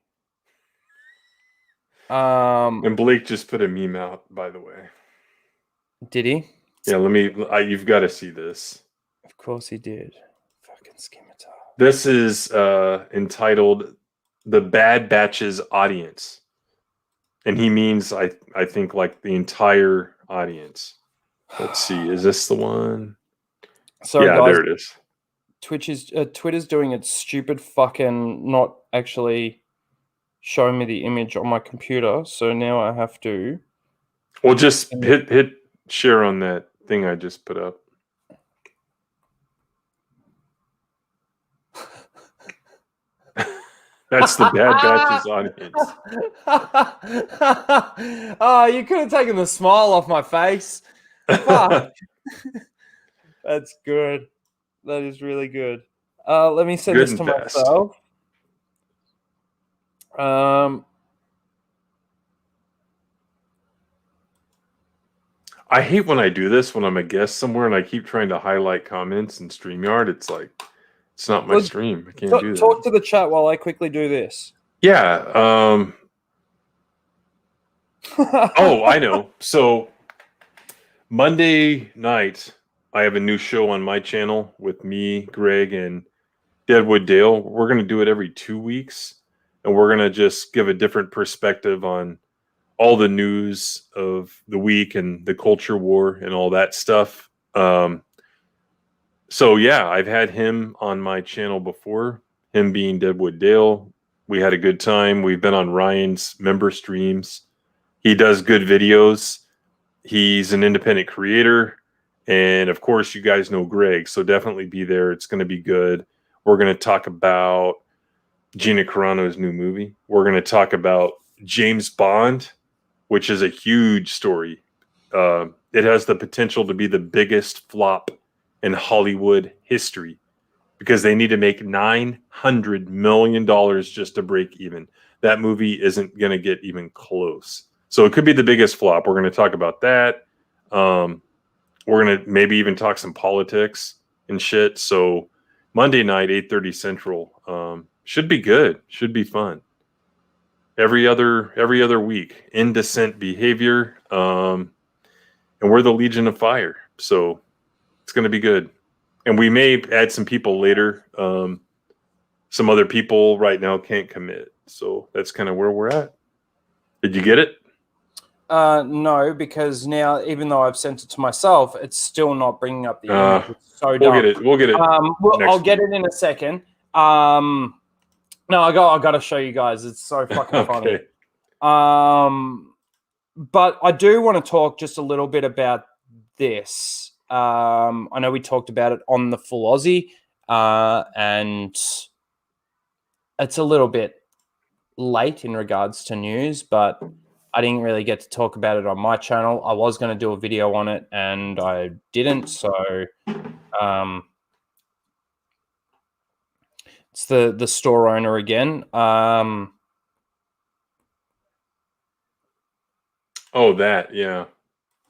And Blake just put a meme out, by the way. Did he? Yeah, you've got to see this. Of course he did. Fucking Scimitar. This is entitled The Bad Batch's Audience. And he means, I think, like the entire audience. Let's see. Is this the one? Sorry, yeah, guys. there it is. Twitter's doing its stupid fucking not actually showing me the image on my computer, so now I have to. Well, just hit share on that thing I just put up. That's the Bad Batch's audience. Oh, you could have taken the smile off my face. Fuck. That's good. That is really good. Let me send this to myself. I hate when I do this when I'm a guest somewhere and I keep trying to highlight comments in StreamYard. It's like, it's not my stream. I can't do that. Talk to the chat while I quickly do this. Yeah. Oh, I know. So Monday night, I have a new show on my channel with me, Greg, and Deadwood Dale. We're going to do it every 2 weeks, and we're going to just give a different perspective on all the news of the week and the culture war and all that stuff. So, yeah, I've had him on my channel before, him being Deadwood Dale. We had a good time. We've been on Ryan's member streams. He does good videos. He's an independent creator. And of course, you guys know Greg, so definitely be there. It's going to be good. We're going to talk about Gina Carano's new movie. We're going to talk about James Bond, which is a huge story. It has the potential to be the biggest flop in Hollywood history because they need to make $900 million just to break even. That movie isn't going to get even close. So it could be the biggest flop. We're going to talk about that. We're going to maybe even talk some politics and shit. So Monday night, 8:30 Central, should be good. Should be fun. Every other week, indecent behavior. And we're the Legion of Fire. So it's going to be good. And we may add some people later. Some other people right now can't commit. So that's kind of where we're at. Did you get it? No, because now, even though I've sent it to myself, it's still not bringing up the image. It's so dumb. We'll get it. I'll get it in a second. No, I got to show you guys. It's so fucking funny. But I do want to talk just a little bit about this. I know we talked about it on the Full Aussie, and it's a little bit late in regards to news, but I didn't really get to talk about it on my channel. I was going to do a video on it, and I didn't. So it's the store owner again. Oh, that, yeah.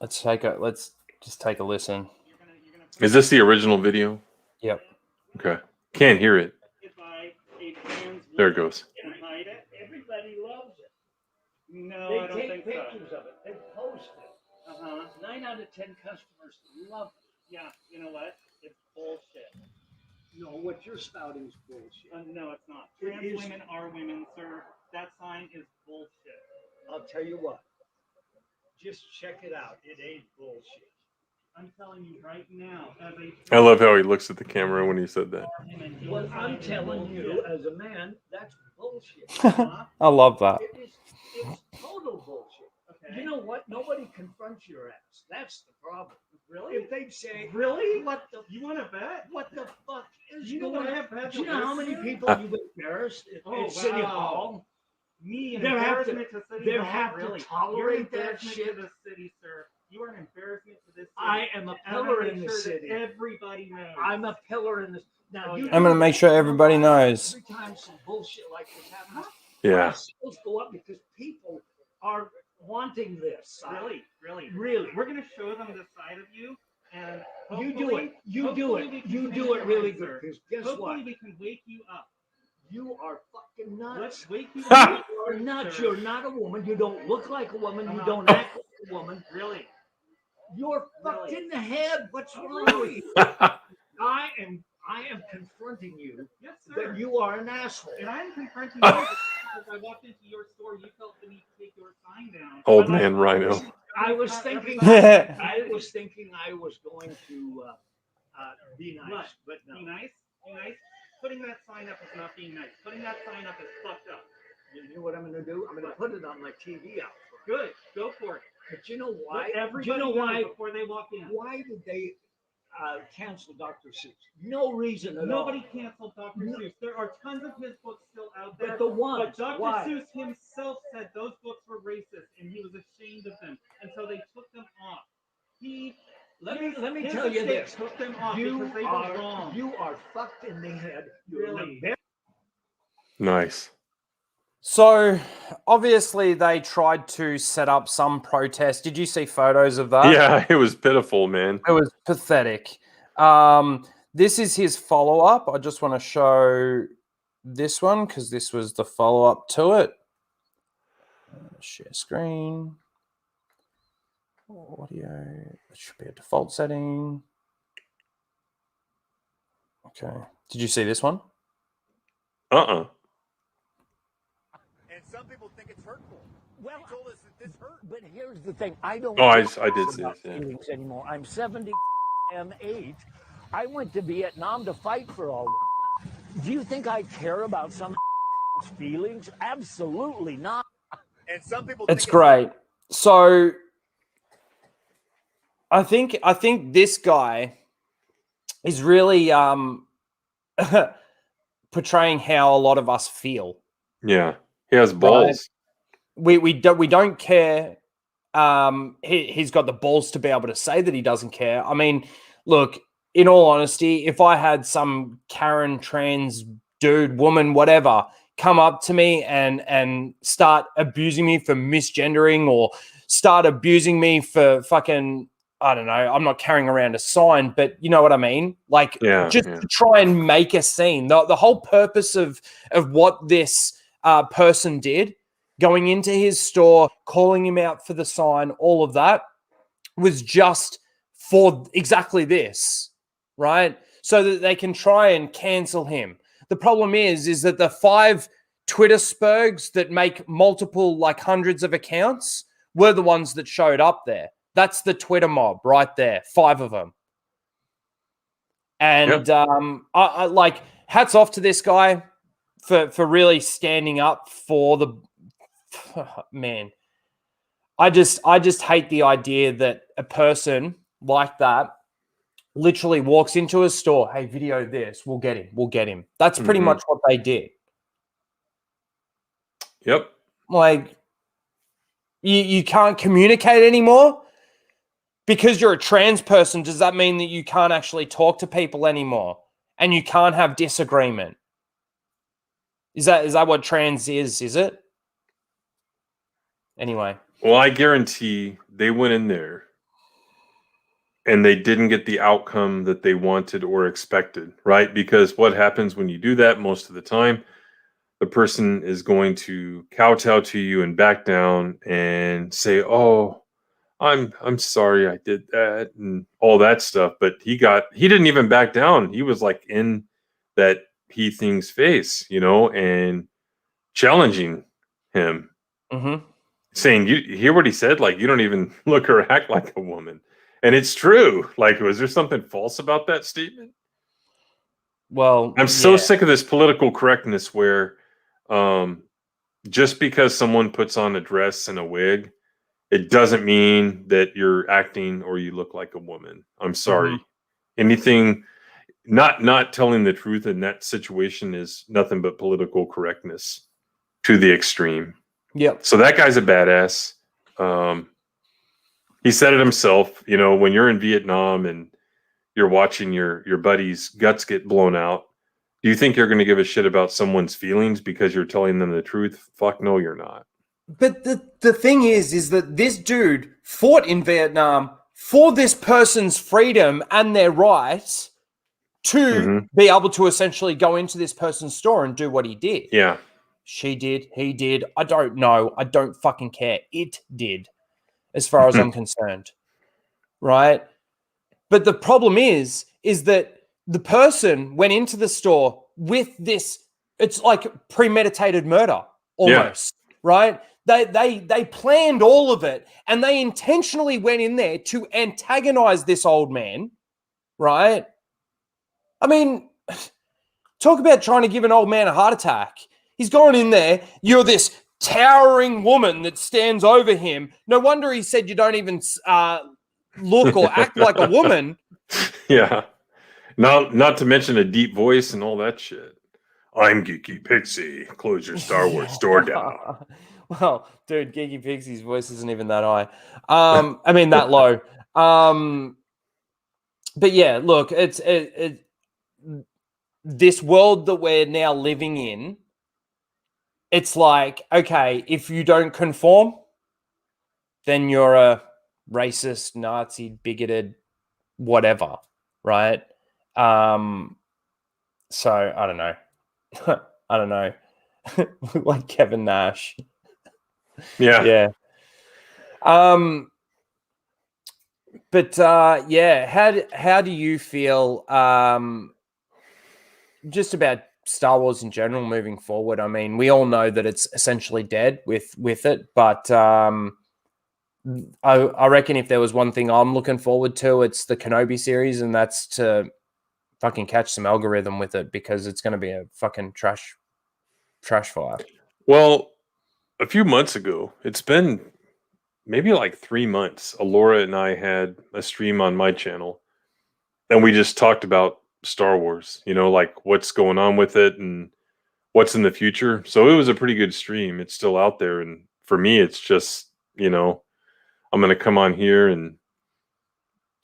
Let's just take a listen. Is this the original video? Yep. Okay. Can't hear it. There it goes. Everybody loves it. No, They I don't take think so. pictures of it. They post it. 9 out of 10 customers love it. Yeah, you know what? It's bullshit. No, what you're spouting is bullshit. No, it's not. It Trans is. women are women, sir. That sign is bullshit. I'll tell you what. Just check it out. It ain't bullshit. I'm telling you right now, as a I love how he looks at the camera when he said that. What I'm telling you as a man, that's bullshit. I love that. It's total bullshit. Okay. You know what? Nobody confronts your ass. That's the problem. Really? If they say, Really? what the You want to bet? what the fuck is You know going what I on? have had Do you to know how many listen to? people you've embarrassed at Oh, City wow. Hall? Me, an There have to- embarrassment to City there Hall? have to Really? tolerate You're an that embarrassment shit. to the city, sir. You are an embarrassment to this city. I am a And I'm gonna pillar make in the sure that city. everybody knows. I'm a pillar in this. Now, Oh, you yeah. I'm gonna make sure everybody knows. Every time some bullshit like this happens, Yeah. sales go up because people are wanting this. Really, really, Really. We're gonna show them the side of you, and You do hopefully- it. You do hopefully it. we can You change do your it really mind, good. sir. Because guess Hopefully what? we can wake you up. You are fucking nuts. Let's wake you You up. are nuts. sir. You're not a woman. You don't look like a woman. You Uh-huh. don't act like a woman. Really. You're fucked Really? in the head. What's Oh, wrong really? with you? I am confronting you Yes, sir. that you are an asshole. And I'm confronting you because I walked into your store. You felt the need to take your sign down. Old But man Rhino. I was thinking Yeah. I was going to be nice, What? but no. Be nice. Be nice. Putting that sign up is not being nice. Putting that sign up is fucked up. You know what I'm going to do? I'm going to put it on my TV out front. Good. Go for it. But you know why? Let everybody Do you know why? before they walk in. Why did they cancel Dr. Seuss? No reason at Nobody all. canceled Dr. No. Seuss. There are tons of his books still out there. But the ones. But Dr. Why? Seuss himself said those books were racist, and he was ashamed of them, and so they took them off. Let me his tell you estate this. took them off You because they were wrong. are fucked in the head. You're Really? Nice. So obviously they tried to set up some protest. Did you see photos of that? Yeah, it was pitiful, man. It was pathetic. This is his follow-up. I just want to show this one because this was the follow-up to it. Share screen. Audio. It should be a default setting. Okay. Did you see this one? Uh-uh. And some people think it's hurtful. Well, He told us that this hurt. but here's the thing. I don't. Oh, I care did see about this, yeah. feelings anymore. I'm 70 and 8. I went to Vietnam to fight for all. Do you think I care about some feelings? Absolutely not. And some people It's think great. So I think this guy is really portraying how a lot of us feel. Yeah. He has balls. We don't care. He's got the balls to be able to say that he doesn't care. I mean, look, in all honesty, if I had some Karen, trans dude, woman, whatever, come up to me and start abusing me for misgendering or start abusing me for fucking, I don't know, I'm not carrying around a sign, but you know what I mean? Like, just to try and make a scene. The whole purpose of what this person did, going into his store, calling him out for the sign, all of that, was just for exactly this, right? So that they can try and cancel him. The problem is that the 5 Twitter spurgs that make multiple, like hundreds of accounts, were the ones that showed up there. That's the Twitter mob right there, 5 of them. And I like, hats off to this guy for really standing up for the man. I just hate the idea that a person like that literally walks into a store. Hey, video this. We'll get him. We'll get him. That's pretty much what they did. Yep. Like, you can't communicate anymore because you're a trans person. Does that mean that you can't actually talk to people anymore and you can't have disagreement? Is that what trans is it? Anyway. Well, I guarantee they went in there and they didn't get the outcome that they wanted or expected, right? Because what happens when you do that most of the time, the person is going to kowtow to you and back down and say, "Oh, I'm sorry I did that," and all that stuff. But he didn't even back down. He was like in that he thing's face, and challenging him, saying, "You hear what he said? Like, you don't even look or act like a woman." And it's true. Like, was there something false about that statement? Well, I'm so sick of this political correctness where just because someone puts on a dress and a wig, it doesn't mean that you're acting or you look like a woman. I'm sorry. Anything not telling the truth in that situation is nothing but political correctness to the extreme. Yep. So that guy's a badass. He said it himself, when you're in Vietnam and you're watching your buddy's guts get blown out, do you think you're going to give a shit about someone's feelings because you're telling them the truth? Fuck no, you're not. But the thing is that this dude fought in Vietnam for this person's freedom and their rights to be able to essentially go into this person's store and do what he did. Yeah. She did. He did. I don't know. I don't fucking care. It did, as far as I'm concerned. Right? But the problem is that the person went into the store with this, it's like premeditated murder almost, right? They planned all of it and they intentionally went in there to antagonize this old man, right? I mean, talk about trying to give an old man a heart attack. He's gone in there. You're this towering woman that stands over him. No wonder he said you don't even look or act like a woman. Yeah. Not to mention a deep voice and all that shit. I'm Geeky Pixie. Close your Star Wars door down. Well, dude, Geeky Pixie's voice isn't even that high. I mean, that low. But yeah, look, it's this world that we're now living in. It's like, okay, if you don't conform, then you're a racist, Nazi, bigoted, whatever, right? So I don't know. I don't know. Like Kevin Nash. Yeah. Yeah. But yeah, how do you feel just about Star Wars in general moving forward? I mean, we all know that it's essentially dead with it, but I reckon if there was one thing I'm looking forward to, it's the Kenobi series, and that's to fucking catch some algorithm with it, because it's going to be a fucking trash fire. Well, a few months ago, it's been maybe like 3 months, Alora and I had a stream on my channel, and we just talked about Star Wars, like what's going on with it and what's in the future. So it was a pretty good stream. It's still out there. And for me, it's just, I'm going to come on here and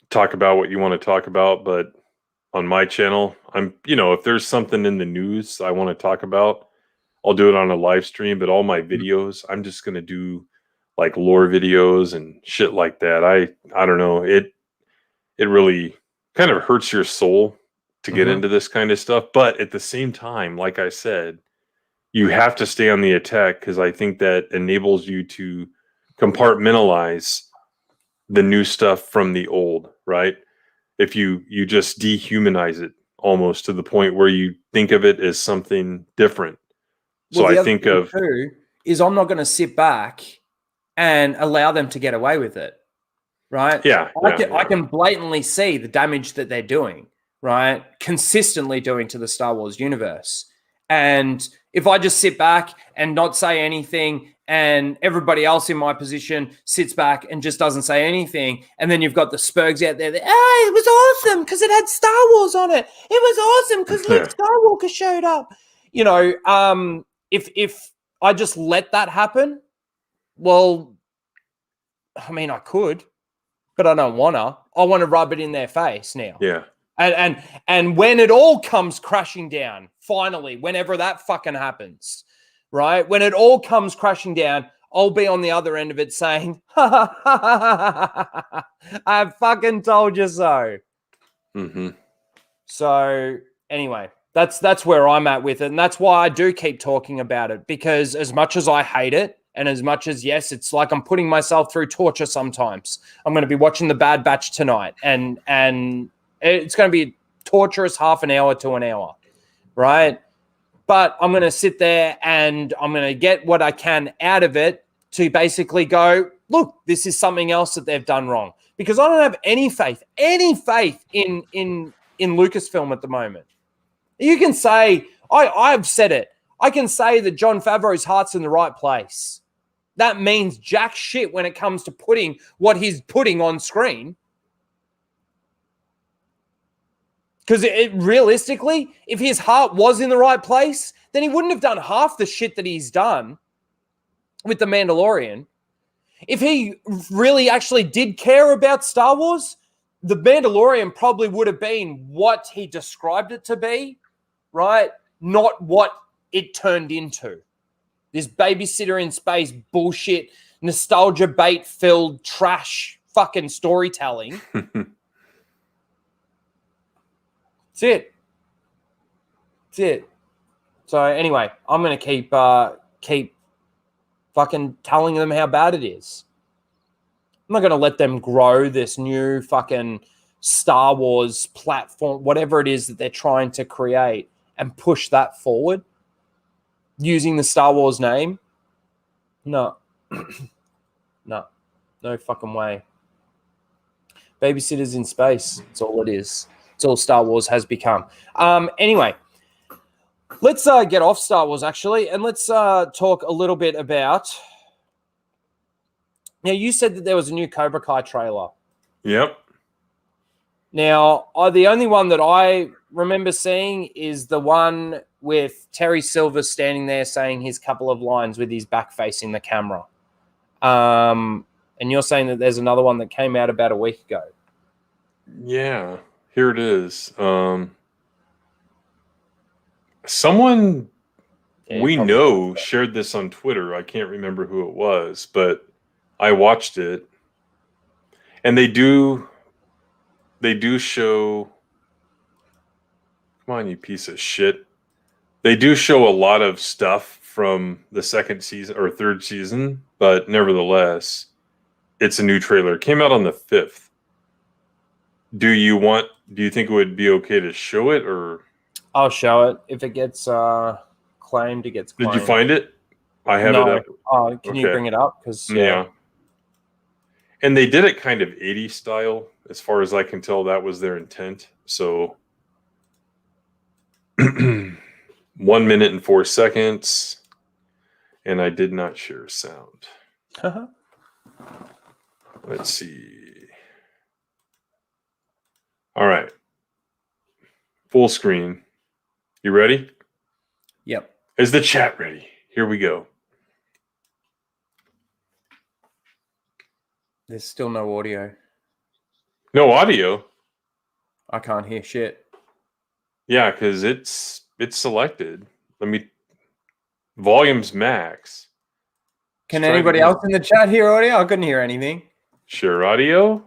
talk about what you want to talk about. But on my channel, if there's something in the news I want to talk about, I'll do it on a live stream. But all my videos, I'm just going to do like lore videos and shit like that. I don't know. It really kind of hurts your soul to get into this kind of stuff. But at the same time, like I said, you have to stay on the attack, because I think that enables you to compartmentalize the new stuff from the old, right? If you just dehumanize it almost to the point where you think of it as something different. So I think of is I'm not going to sit back and allow them to get away with it, right? Yeah, I can blatantly see the damage that they're doing, right? Consistently doing to the Star Wars universe. And if I just sit back and not say anything and everybody else in my position sits back and just doesn't say anything, and then you've got the Spurgs out there that, it was awesome because it had Star Wars on it. It was awesome because Luke Skywalker showed up. You know, if I just let that happen, well, I mean, I could, but I don't want to. I want to rub it in their face now. Yeah. And when it all comes crashing down, finally, whenever that fucking happens, right? When it all comes crashing down, I'll be on the other end of it saying, I fucking told you so. Mm-hmm. So anyway, that's where I'm at with it. And that's why I do keep talking about it, because as much as I hate it, and as much as, yes, it's like I'm putting myself through torture sometimes. I'm going to be watching The Bad Batch tonight, and it's going to be torturous half an hour to an hour, right? But I'm going to sit there and I'm going to get what I can out of it to basically go, look, this is something else that they've done wrong. Because I don't have any faith in Lucasfilm at the moment. You can say, I've said it. I can say that Jon Favreau's heart's in the right place. That means jack shit when it comes to putting what he's putting on screen. Because realistically, if his heart was in the right place, then he wouldn't have done half the shit that he's done with The Mandalorian. If he really actually did care about Star Wars, The Mandalorian probably would have been what he described it to be, right? Not what it turned into. This babysitter in space bullshit, nostalgia bait-filled trash fucking storytelling. That's it. That's it. So anyway, I'm going to keep fucking telling them how bad it is. I'm not going to let them grow this new fucking Star Wars platform, whatever it is that they're trying to create, and push that forward using the Star Wars name. No. No fucking way. Babysitters in space. That's all it is. It's all Star Wars has become. Anyway, let's get off Star Wars, actually, and let's talk a little bit about... Now, you said that there was a new Cobra Kai trailer. Yep. Now, the only one that I remember seeing is the one with Terry Silver standing there saying his couple of lines with his back facing the camera. And you're saying that there's another one that came out about a week ago. Yeah, here it is. Someone we know shared this on Twitter. I can't remember who it was, but I watched it. And they do show... Come on, you piece of shit. They do show a lot of stuff from the second season or third season, but nevertheless, it's a new trailer. It came out on the 5th. Do you think it would be okay to show it, or? I'll show it. If it gets claimed, it gets claimed. Did you find it? I have it up. Oh, can you bring it up? Because yeah. And they did it kind of 80s style, as far as I can tell. That was their intent. So 1 minute and 4 seconds, and I did not share sound. Let's see. All right. Full screen. You ready? Yep. Is the chat ready? Here we go. There's still no audio. No audio? I can't hear shit. Yeah, because it's selected. Volume's max. Can anybody else in the chat hear audio? I couldn't hear anything. Share audio.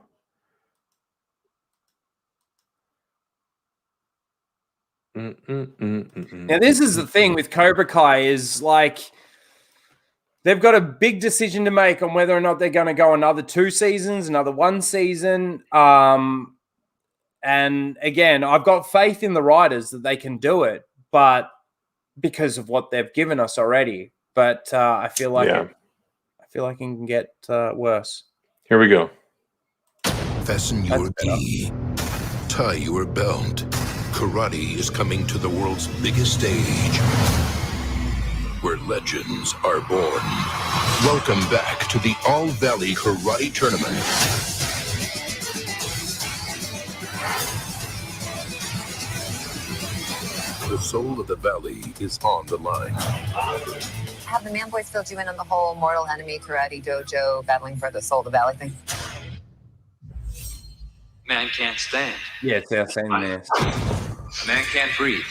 Now, this is the thing with Cobra Kai is like they've got a big decision to make on whether or not they're going to go another 2 seasons, another 1 season. And again, I've got faith in the writers that they can do it, but because of what they've given us already. But I feel like it can get worse. Here we go. Fasten your key. Tie your belt. Karate is coming to the world's biggest stage. where legends are born. Welcome back to the All Valley Karate Tournament. The soul of the valley is on the line. Have the man boys filled you in on the whole mortal enemy karate dojo battling for the soul of the valley thing? Man can't stand. Yeah, it's our same this. Man can't breathe.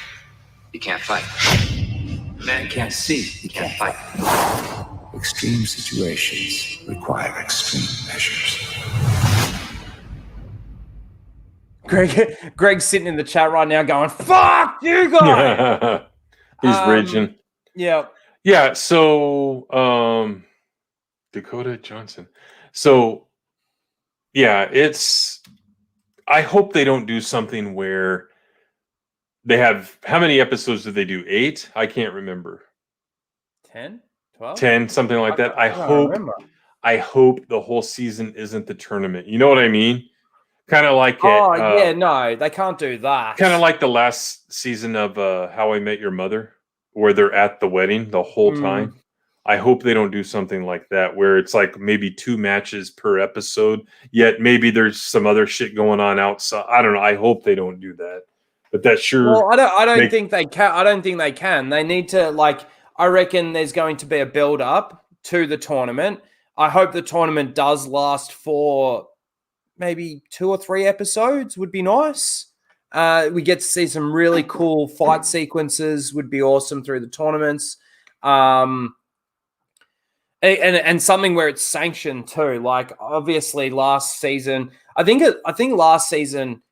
He can't fight. Man can't see. He can't fight. Extreme situations require extreme measures. Greg's sitting in the chat right now going, "Fuck you guys!" He's raging. Yeah. Yeah. So, Dakota Johnson. So, yeah, I hope they don't do something where they have, how many episodes did they do? 8? I can't remember. 10? 12? 10, something like that. I hope the whole season isn't the tournament. You know what I mean? Kind of like no, they can't do that. Kind of like the last season of How I Met Your Mother, where they're at the wedding the whole time. I hope they don't do something like that, where it's like maybe 2 matches per episode, yet maybe there's some other shit going on outside. I don't know. I hope they don't do that. But that sure. Well, I don't think they can. I don't think they can. They need to, I reckon there's going to be a build up to the tournament. I hope the tournament does last for maybe 2 or 3 episodes. Would be nice. We get to see some really cool fight sequences. Would be awesome through the tournaments. And something where it's sanctioned too. Like, obviously last season, I think last season,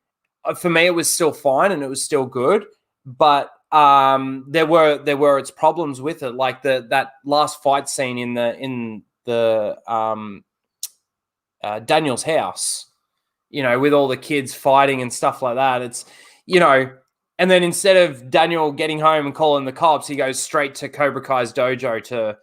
for me, it was still fine and it was still good, but there were its problems with it, like that last fight scene in the Daniel's house, with all the kids fighting and stuff like that. It's, and then instead of Daniel getting home and calling the cops, he goes straight to Cobra Kai's dojo to,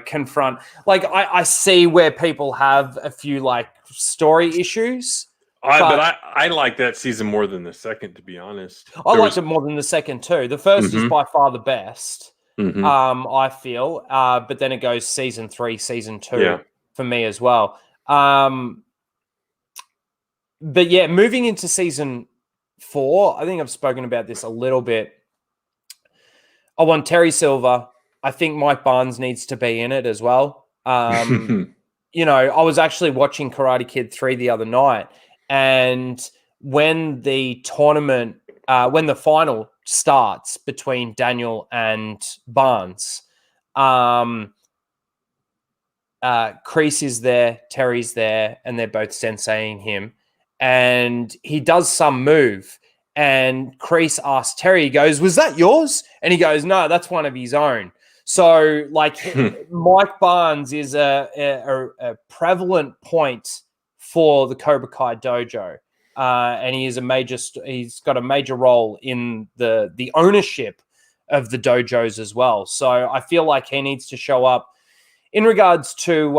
confront. Like, I see where people have a few story issues. But I like that season more than the second, to be honest. I liked it more than the second too. The first is by far the best, I feel. But then it goes season 3, season 2 for me as well. But yeah, moving into season 4, I think I've spoken about this a little bit. I want Terry Silver. I think Mike Barnes needs to be in it as well. I was actually watching Karate Kid 3 the other night. And when the tournament, when the final starts between Daniel and Barnes, Kreese is there, Terry's there, and they're both senseiing him. And he does some move, and Kreese asks Terry, he goes, "Was that yours?" And he goes, "No, that's one of his own." So, Mike Barnes is a prevalent point for the Cobra Kai dojo, and he's got a major role in the ownership of the dojos as well. So I feel like he needs to show up. In regards to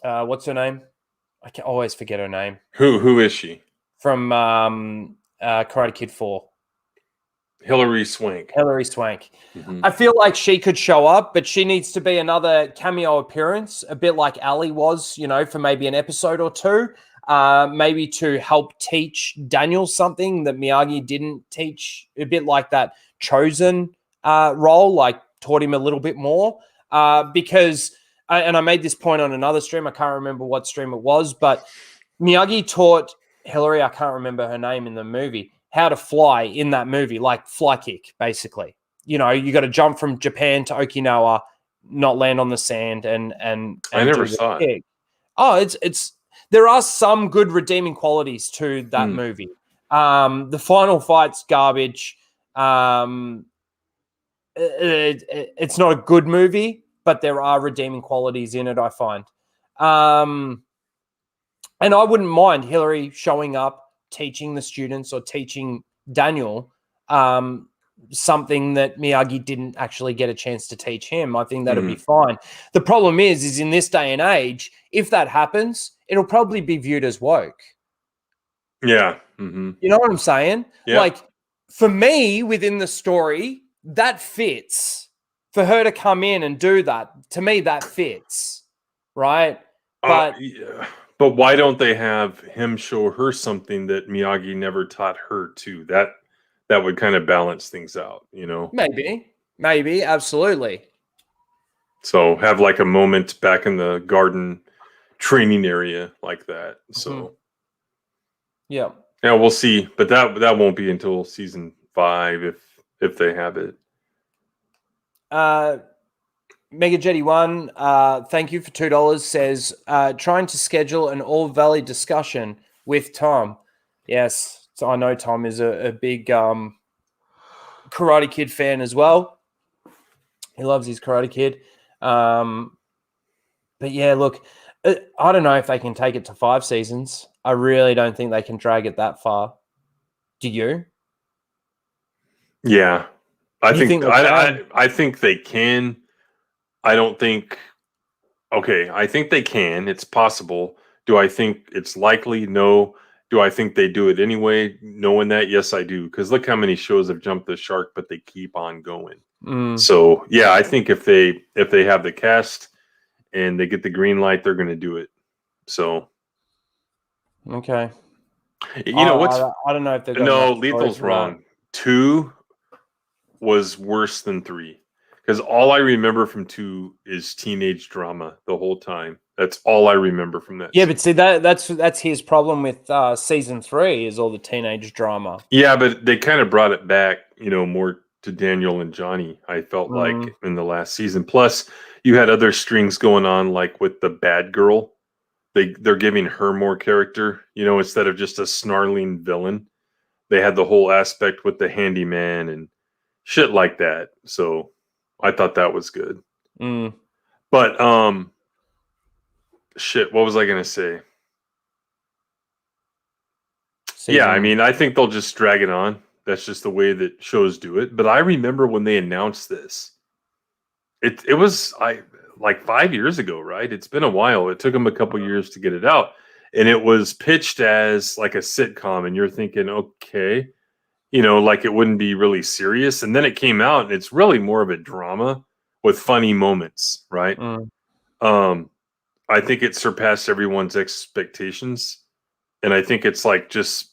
what's her name? I can always forget her name. Who is she? From Karate Kid 4. Hilary Swank. I feel like she could show up, but she needs to be another cameo appearance, a bit like Ali was, for maybe an episode or 2, maybe to help teach Daniel something that Miyagi didn't teach, a bit like that Chosen role, taught him a little bit more. Because, and I made this point on another stream, I can't remember what stream it was, but Miyagi taught Hilary, I can't remember her name in the movie, how to fly in that movie, like fly kick, basically. You got to jump from Japan to Okinawa, not land on the sand, and I never saw it. Oh, it's there are some good redeeming qualities to that movie. The final fight's garbage. It's not a good movie, but there are redeeming qualities in it, I find. And I wouldn't mind Hilary showing up, teaching the students or teaching Daniel something that Miyagi didn't actually get a chance to teach him. I think that'd be fine. The problem is in this day and age, if that happens, it'll probably be viewed as woke. Yeah. You know what I'm saying? Yeah. For me, within the story, that fits. for her to come in and do that, to me, that fits, right? But yeah. But why don't they have him show her something that Miyagi never taught her too? That would kind of balance things out, you know? maybe, absolutely. So have like a moment back in the garden training area like that. So yeah, we'll see. But that won't be until season 5 if they have it. Mega Jetty One, thank you for $2. Says trying to schedule an All Valley discussion with Tom. Yes, so I know Tom is a big Karate Kid fan as well. He loves his Karate Kid. But yeah, look, I don't know if they can take it to 5 seasons. I really don't think they can drag it that far. Do you? Yeah, I You think think they can? I think they can. I don't think. Okay, I think they can. It's possible. Do I think it's likely? No. Do I think they do it anyway? Knowing that, yes, I do. Because look how many shows have jumped the shark, but they keep on going. So yeah, I think if they have the cast and they get the green light, they're going to do it. So okay, you know what's? I don't know if they're No, Lethal's wrong. 2 was worse than 3 because all I remember from 2 is teenage drama the whole time. That's all I remember from that. Yeah, but see that's his problem with season 3 is all the teenage drama. Yeah, but they kind of brought it back, you know, more to Daniel and Johnny. I felt like in the last season. Plus, you had other strings going on, like with the bad girl. They're giving her more character, you know, instead of just a snarling villain. They had the whole aspect with the handyman and shit like that. So I thought that was good. But shit, what was I gonna say? Yeah, I mean, I think they'll just drag it on. That's just the way that shows do it. But I remember when they announced this, it was like 5 years ago, right? It's been a while. It took them a couple years to get it out, and it was pitched as like a sitcom. And you're thinking, okay, you know, like it wouldn't be really serious. And then it came out, and it's really more of a drama with funny moments, right? I think it surpassed everyone's expectations, and I think it's like just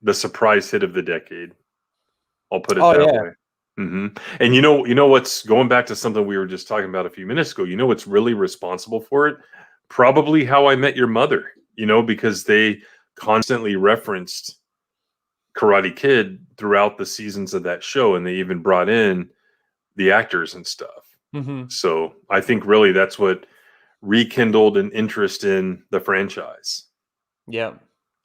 the surprise hit of the decade. I'll put it that way. And you know what's going back to something we were just talking about a few minutes ago. You know what's really responsible for it? Probably How I Met Your Mother. You know, because they constantly referenced Karate Kid throughout the seasons of that show, and they even brought in the actors and stuff. So I think really that's what rekindled an interest in the franchise. Yeah.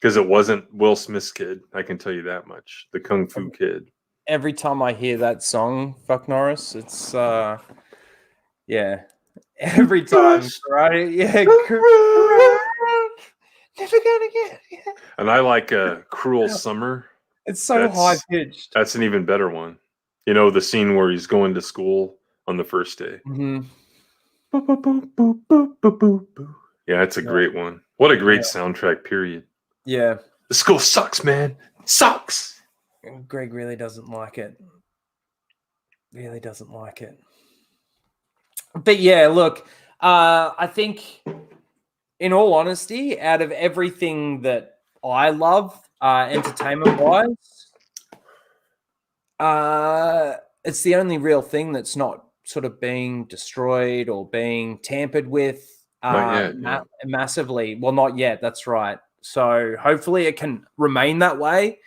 Because it wasn't Will Smith's kid, I can tell you that much. The Kung Fu Kid. Every time I hear that song, Fuck Norris, it's yeah. Every time, right? Yeah. Never gonna get. Yeah. And I like Cruel Summer. It's so high pitched. That's an even better one. You know, the scene where he's going to school on the first day. Yeah, it's a great one. What a great soundtrack, period. Yeah. The school sucks, man. It sucks. Greg really doesn't like it. Really doesn't like it. But yeah, look, I think in all honesty, out of everything that I love, entertainment-wise, it's the only real thing that's not sort of being destroyed or being tampered with massively. Well, not yet. That's right. So hopefully it can remain that way.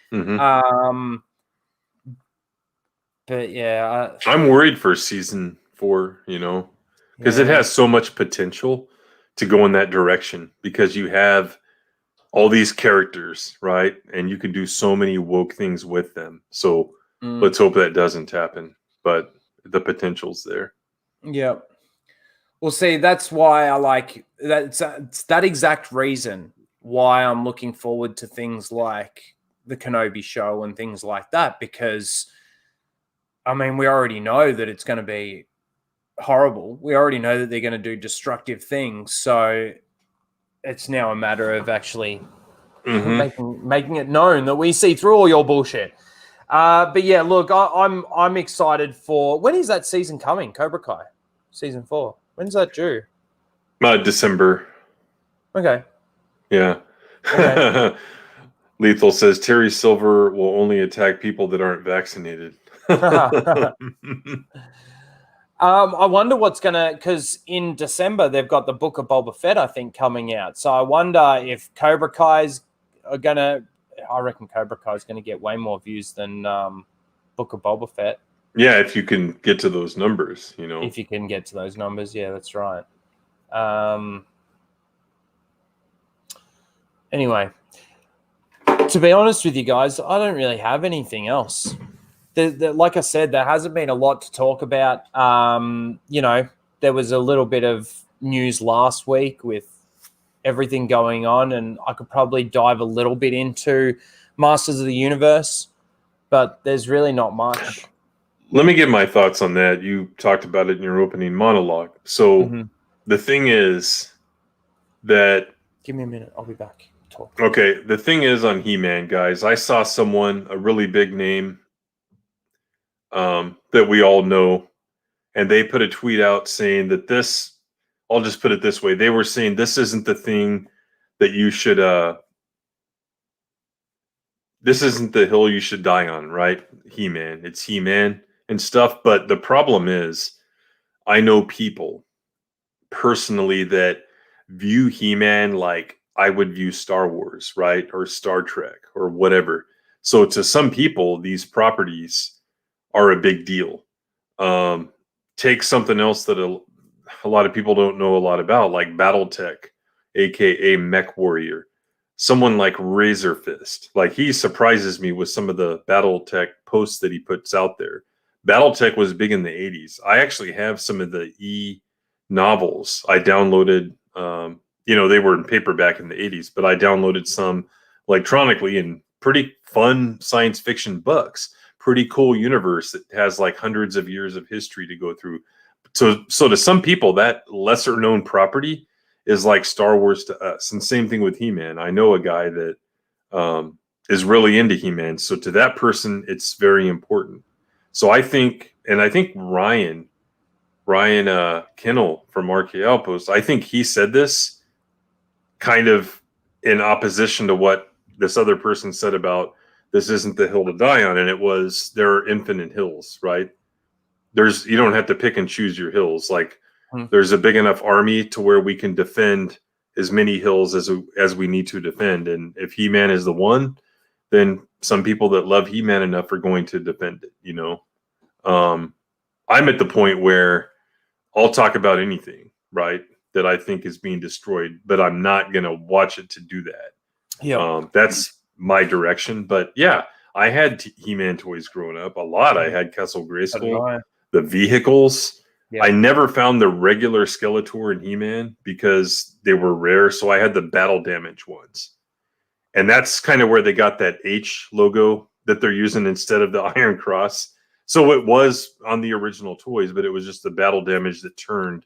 But yeah, I'm worried for season 4, you know, because it has so much potential to go in that direction because you have all these characters, right? And you can do so many woke things with them. So let's hope that doesn't happen. But the potential's there. Yeah. Well, see, that's why I like that. It's that exact reason why I'm looking forward to things like the Kenobi show and things like that, because I mean, we already know that it's going to be horrible. We already know that they're going to do destructive things. So it's now a matter of actually making it known that we see through all your bullshit. But yeah, look, I'm excited for when is that season coming? Cobra Kai, season 4. When's that due? December. Okay. Yeah. Okay. Lethal says Terry Silver will only attack people that aren't vaccinated. I wonder what's gonna, because in December they've got the Book of Boba Fett, I think, coming out. So I wonder if Cobra Kai's are gonna. I reckon Cobra Kai's gonna get way more views than Book of Boba Fett. Yeah, if you can get to those numbers, you know. If you can get to those numbers, yeah, that's right. Anyway, to be honest with you guys, I don't really have anything else. Like I said, there hasn't been a lot to talk about. You know, there was a little bit of news last week with everything going on, and I could probably dive a little bit into Masters of the Universe, but there's really not much. Let me get my thoughts on that. You talked about it in your opening monologue. So the thing is that... Give me a minute. I'll be back. Talk. Okay, the thing is on He-Man, guys, I saw someone, a really big name that we all know, and they put a tweet out saying that this, I'll just put it this way, they were saying this isn't the thing that you should, this isn't the hill you should die on, right? He-Man, it's He-Man and stuff, but the problem is, I know people personally that view He-Man like I would view Star Wars, right? Or Star Trek or whatever. So to some people, these properties are a big deal. Take something else that a lot of people don't know a lot about, like Battletech, aka Mech Warrior. Someone like Razor Fist. Like, he surprises me with some of the Battletech posts that he puts out there. Battletech was big in the 80s. I actually have some of the novels I downloaded. You know, they were in paperback in the 80s, but I downloaded some electronically, and pretty fun science fiction books. Pretty cool universe that has like hundreds of years of history to go through. So to some people, that lesser known property is like Star Wars to us. And same thing with He-Man. I know a guy that is really into He-Man. So to that person, it's very important. So I think Ryan Kinnell from RK Outpost, I think he said this kind of in opposition to what this other person said about this isn't the hill to die on. And it was, there are infinite hills, right? You don't have to pick and choose your hills. Like, there's a big enough army to where we can defend as many hills as we need to defend. And if He-Man is the one, then some people that love He-Man enough are going to defend it, you know? I'm at the point where I'll talk about anything, right, that I think is being destroyed, but I'm not going to watch it to do that. Yeah. That's my direction. But yeah, I had He-Man toys growing up a lot. I had Kessel Grayskull, the vehicles. Yeah. I never found the regular Skeletor and He-Man because they were rare. So I had the battle damage ones. And that's kind of where they got that H logo that they're using instead of the Iron Cross. So it was on the original toys, but it was just the battle damage that turned.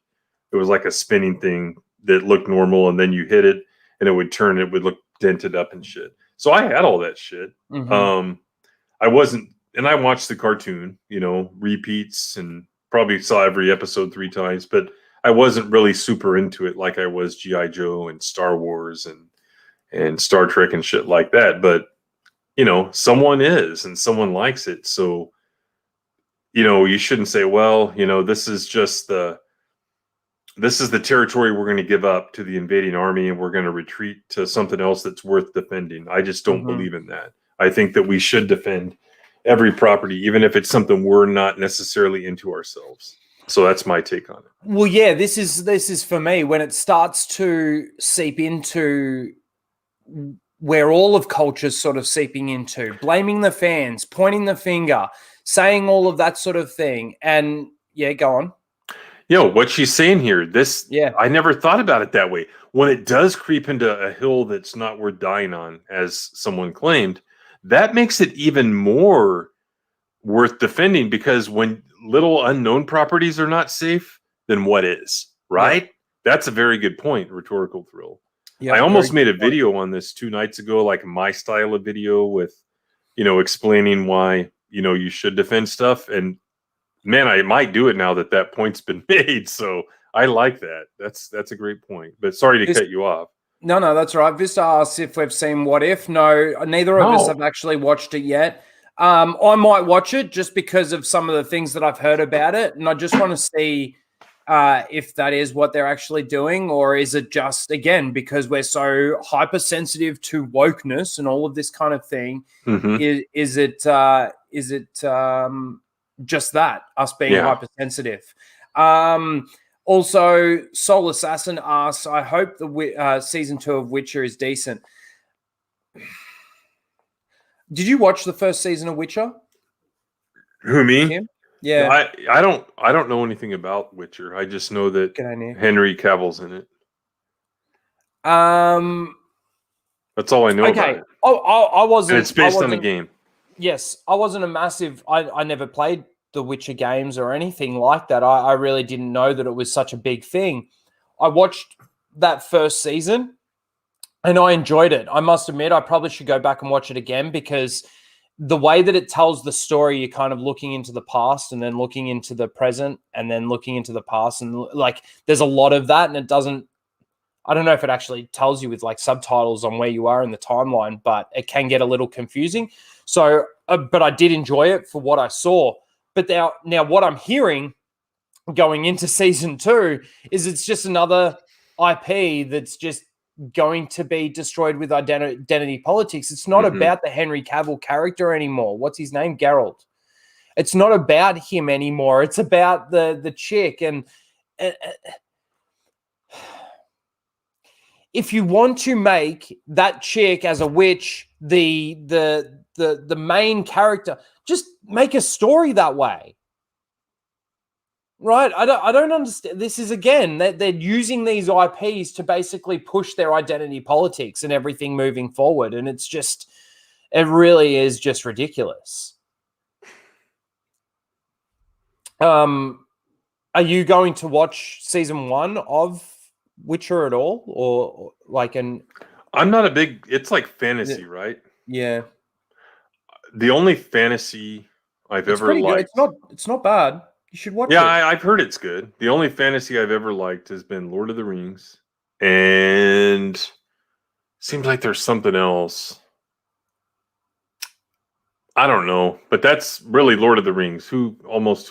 It was like a spinning thing that looked normal, and then you hit it and it would turn. It would look dented up and shit. So I had all that shit. I wasn't, and I watched the cartoon, you know, repeats, and probably saw every episode 3 times, but I wasn't really super into it like I was G.I. Joe and Star Wars and Star Trek and shit like that. But, you know, someone is, and someone likes it. So, you know, you shouldn't say, well, you know, this is the territory we're going to give up to the invading army, and we're going to retreat to something else that's worth defending. I just don't believe in that. I think that we should defend every property, even if it's something we're not necessarily into ourselves. So that's my take on it. Well, yeah, this is for me when it starts to seep into where all of culture's sort of seeping into, blaming the fans, pointing the finger, saying all of that sort of thing. And yeah, go on. What she's saying here, I never thought about it that way. When it does creep into a hill that's not worth dying on, as someone claimed, that makes it even more worth defending, because when little unknown properties are not safe, then what is, right? Yeah. That's a very good point, Rhetorical Thrill. Yeah, I almost made a video on this 2 nights ago, like my style of video with, explaining why, you should defend stuff. And man, I might do it now that point's been made. So I like that. That's a great point. But sorry to cut you off. No, that's right. Vista asks if we've seen What If. No, neither of us have actually watched it yet. I might watch it just because of some of the things that I've heard about it, and I just want to see if that is what they're actually doing, or is it just, again, because we're so hypersensitive to wokeness and all of this kind of thing? Mm-hmm. Is it just that, us being hypersensitive? Also, Soul Assassin asks, I hope the season 2 of Witcher is decent. Did you watch the first season of Witcher? Who, me? Tim? Yeah. I don't know anything about Witcher. I just know that Henry Cavill's in it. That's all I know about it. I wasn't. And it's based on the game. Yes, I wasn't a massive. I never played the Witcher games or anything like that. I really didn't know that it was such a big thing. I watched that first season and I enjoyed it. I must admit, I probably should go back and watch it again, because the way that it tells the story, you're kind of looking into the past and then looking into the present and then looking into the past. And like, there's a lot of that, and it doesn't, I don't know if it actually tells you with like subtitles on where you are in the timeline, but it can get a little confusing. So, but I did enjoy it for what I saw. But now what I'm hearing going into season 2 is it's just another IP that's just going to be destroyed with identity politics. It's not about the Henry Cavill character anymore. What's his name? Geralt. It's not about him anymore. It's about the chick. And if you want to make that chick as a witch the main character, just make a story that way. Right? I don't understand. This is, again, they're using these IPs to basically push their identity politics and everything moving forward. And it's just, it really is just ridiculous. Are you going to watch season 1 of Witcher at all? Or like I'm not a big, it's like fantasy, right? Yeah. The only fantasy I've ever liked. It's not bad. You should watch it. Yeah, I've heard it's good. The only fantasy I've ever liked has been Lord of the Rings. And seems like there's something else. I don't know. But that's really Lord of the Rings. Who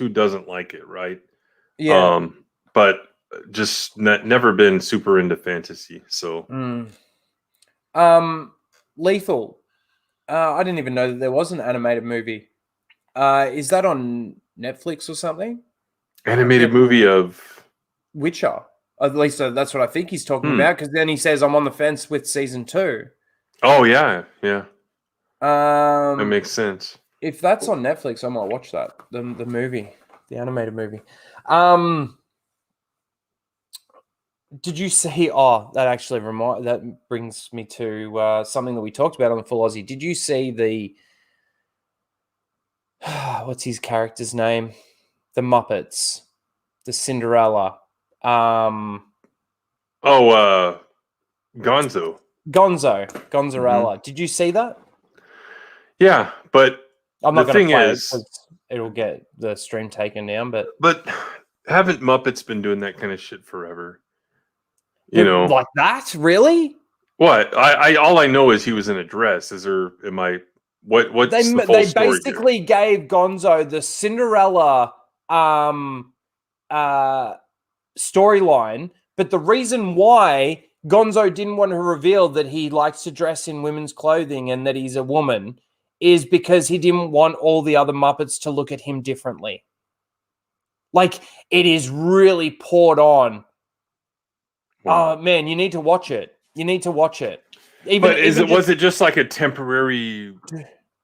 doesn't like it, right? Yeah. But just never been super into fantasy. So Lethal. I didn't even know that there was an animated movie. Is that on Netflix or something? Animated movie of Witcher. At least that's what I think he's talking about, because then he says, I'm on the fence with season 2. Oh, yeah. Yeah. That makes sense. If that's on Netflix, I might watch that. The movie. The animated movie. Did you see? Oh, that actually that brings me to something that we talked about on the Full Aussie. Did you see the what's his character's name? The Muppets, the Cinderella. Gonzo. Gonzarella. Did you see that? Yeah, but I'm not the going to thing play is, it, it'll get the stream taken down. But haven't Muppets been doing that kind of shit forever? You know, like that? Really? What? I all I know is he was in a dress. What's the full they story basically here? gave Gonzo the Cinderella storyline, but the reason why Gonzo didn't want to reveal that he likes to dress in women's clothing and that he's a woman is because he didn't want all the other Muppets to look at him differently. Like, it is really poured on. Wow. Oh man, you need to watch it. You need to watch it. Was it just like a temporary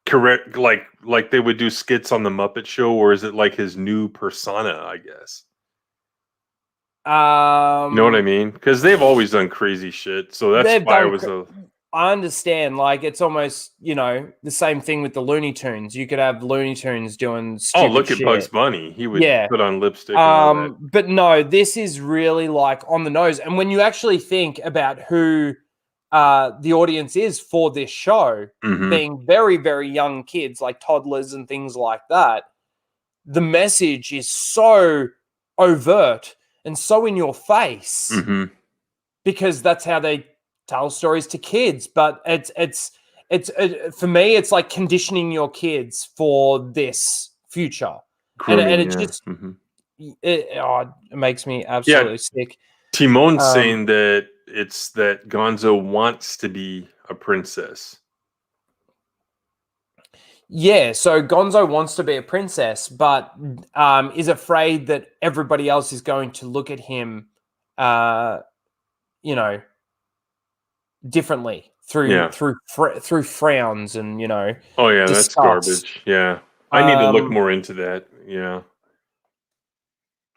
correct, like they would do skits on the Muppet Show, or is it like his new persona, I guess? You know what I mean? Because they've always done crazy shit. So that's why I understand. Like, it's almost, the same thing with the Looney Tunes. You could have Looney Tunes doing stupid look shit. at Bugs Bunny. He would put on lipstick and all that. But no, this is really like on the nose. And when you actually think about who the audience is for this show, Mhm. being very, very young kids, like toddlers and things like that, the message is so overt and so in your face Mhm. because that's how they tell stories to kids. But it's for me, it's like conditioning your kids for this future, and Grooming, it's yeah. just Mhm. it makes me absolutely sick. Timon's Um, saying that it's that Gonzo wants to be a princess. Yeah, so Gonzo wants to be a princess, but is afraid that everybody else is going to look at him, you know, differently Yeah. through frowns and Oh yeah, that's disgust. garbage. Yeah. I need to look Um, more into that. Yeah.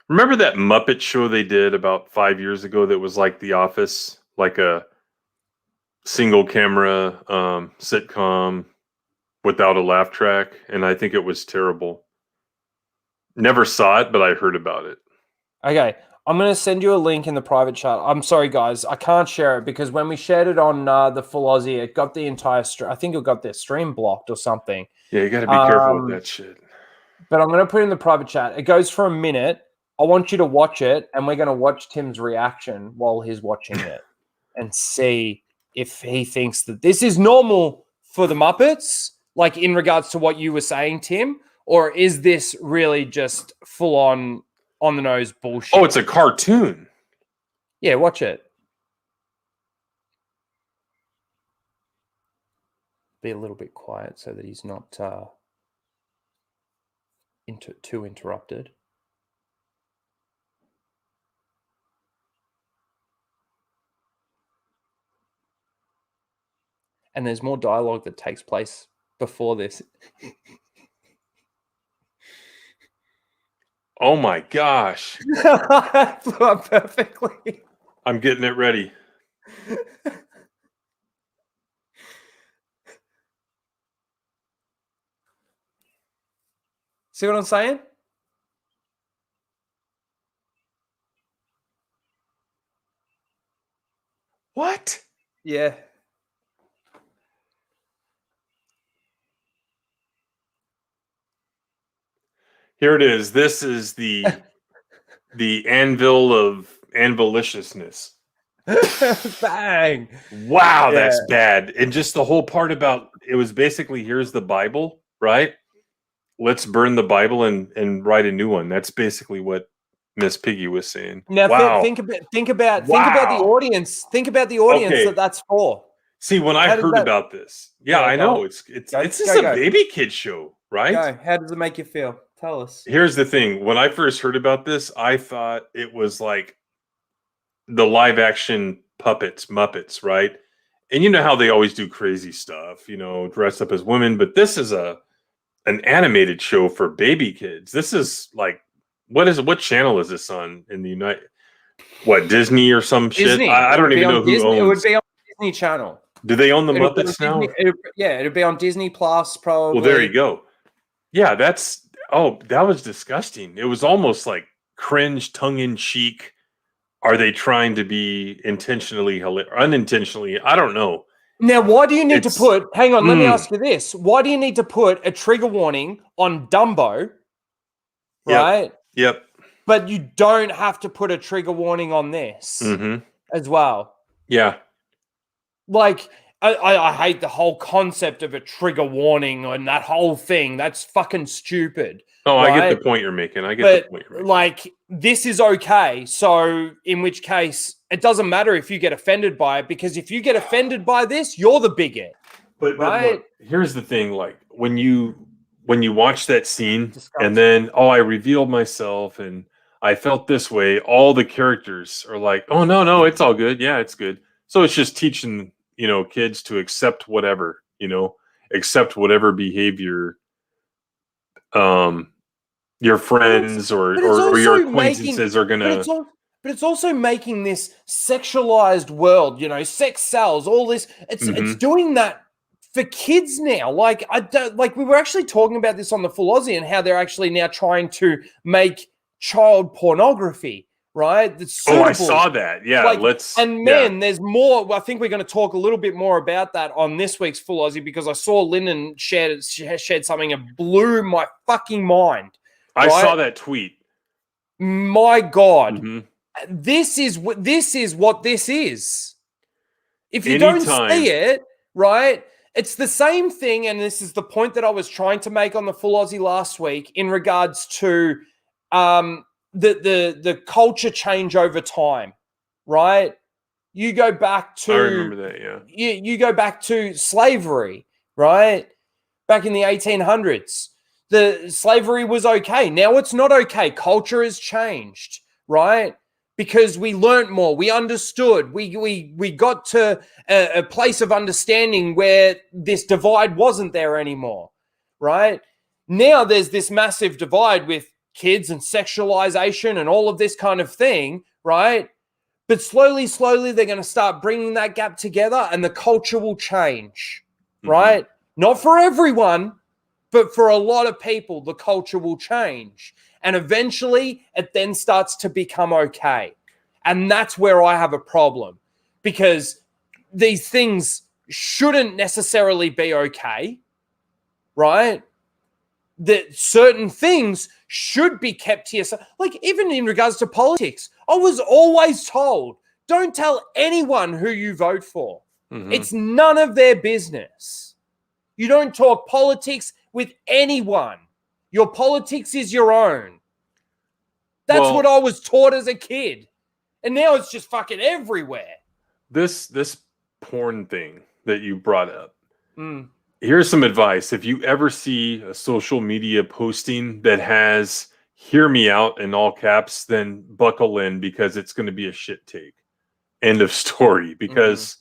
Remember that Muppet show they did about 5 years ago that was like The Office, like a single camera sitcom without a laugh track, and I think it was terrible. Never saw it, but I heard about it. Okay, I'm going to send you a link in the private chat. I'm sorry, guys. I can't share it because when we shared it on the Full Aussie, it got the entire I think it got their stream blocked or something. Yeah, you got to be careful with that shit. But I'm going to put it in the private chat. It goes for a minute. I want you to watch it, and we're going to watch Tim's reaction while he's watching it and see if he thinks that this is normal for the Muppets, like in regards to what you were saying, Tim, or is this really just full on the nose bullshit? Oh, it's a cartoon. Yeah, watch it. Be a little bit quiet so that he's not too interrupted. And there's more dialogue that takes place before this. Oh my gosh. Flew up perfectly. I'm getting it ready. See what I'm saying? What? Yeah. Here it is. This is the anvil of anviliciousness. Bang. Wow, Yeah. that's bad. And just the whole part about it was basically here's the Bible, right? Let's burn the Bible and write a new one. That's basically what Miss Piggy was saying. Now Wow. think about the audience. Think about the audience Okay. that's for. See, when I heard about this, yeah, I know it's just a baby kid show, right? Go. How does it make you feel? Tell us. Here's the thing. When I first heard about this, I thought it was like the live action Muppets, right? And you know how they always do crazy stuff, dress up as women, but this is an animated show for baby kids. This is like what channel is this on in the Disney or some Disney. shit? I don't even know who owns. It would be on Disney Channel. Do they own the Muppets now? It'd be on Disney Plus probably. Well, there you go. Yeah, that was disgusting. It was almost like cringe, tongue-in-cheek. Are they trying to be intentionally, unintentionally? I don't know. Now, why do you need to put... Hang on, let me ask you this. Why do you need to put a trigger warning on Dumbo, right? Yep. But you don't have to put a trigger warning on this as well. Yeah. Like, I hate the whole concept of a trigger warning and that whole thing. That's fucking stupid. Oh, right? I get the point you're making. Like, this is okay. So, in which case, it doesn't matter if you get offended by it, because if you get offended by this, you're the bigot. But right? Look, here's the thing. Like, when you watch that scene and then, I revealed myself and I felt this way, all the characters are like, oh, no, it's all good. Yeah, it's good. So it's just teaching, kids to accept whatever, accept whatever behavior your friends or your acquaintances are going to. But it's also making this sexualized world, sex sells, all this. It's doing that for kids now. Like, we were actually talking about this on the Full Aussie and how they're actually now trying to make child pornography, right? That's Oh, I suitable. saw that. Yeah, Like, let's. and men, there's more. I think we're going to talk a little bit more about that on this week's Full Aussie, because I saw Lyndon shared something that blew my fucking mind. I right? saw that tweet. My God, Mhm. this is what this is. If you Anytime. don't see it, right? It's the same thing, and this is the point that I was trying to make on the Full Aussie last week in regards to the culture change over time, right? You go back to I remember that, yeah. You go back to slavery, right? Back in the 1800s, the slavery was okay. Now it's not okay. Culture has changed, right? Because we learnt more, we understood, we got to a place of understanding where this divide wasn't there anymore, right? Now there's this massive divide with kids and sexualization and all of this kind of thing, right? But slowly, they're going to start bringing that gap together and the culture will change, right? Not for everyone, but for a lot of people, the culture will change. And eventually, it then starts to become okay. And that's where I have a problem, because these things shouldn't necessarily be okay, right? That certain things should be kept to yourself. Like, even in regards to politics, I was always told, don't tell anyone who you vote for. It's none of their business. You don't talk politics with anyone. Your politics is your own. That's what I was taught as a kid. And now it's just fucking everywhere. This porn thing that you brought up. Here's some advice. If you ever see a social media posting that has "hear me out" in all caps, then buckle in, because it's going to be a shit take. End of story. Because,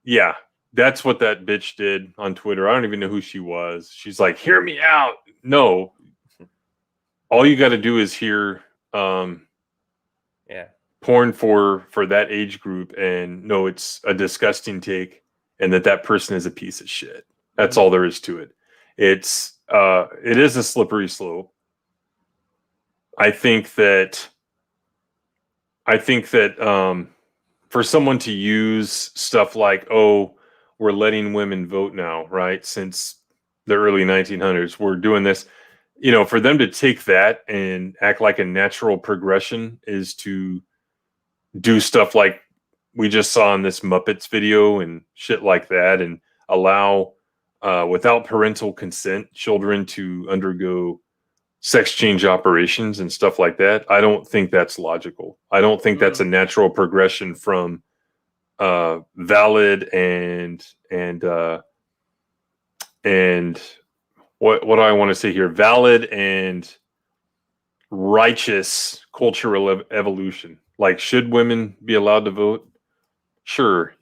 yeah, that's what that bitch did on Twitter. I don't even know who she was. She's like, "Hear me out." No. All you got to do is hear porn for that age group and know it's a disgusting take, and that person is a piece of shit. That's all there is to it. It is a slippery slope. I think that for someone to use stuff like, oh, we're letting women vote now, right? Since the early 1900s, we're doing this. For them to take that and act like a natural progression is to do stuff like we just saw in this Muppets video and shit like that, and allow without parental consent children to undergo sex change operations and stuff like that. I don't think that's logical. I don't think that's a natural progression from valid and what do I want to say here? Valid and righteous cultural evolution. Like, should women be allowed to vote? Sure,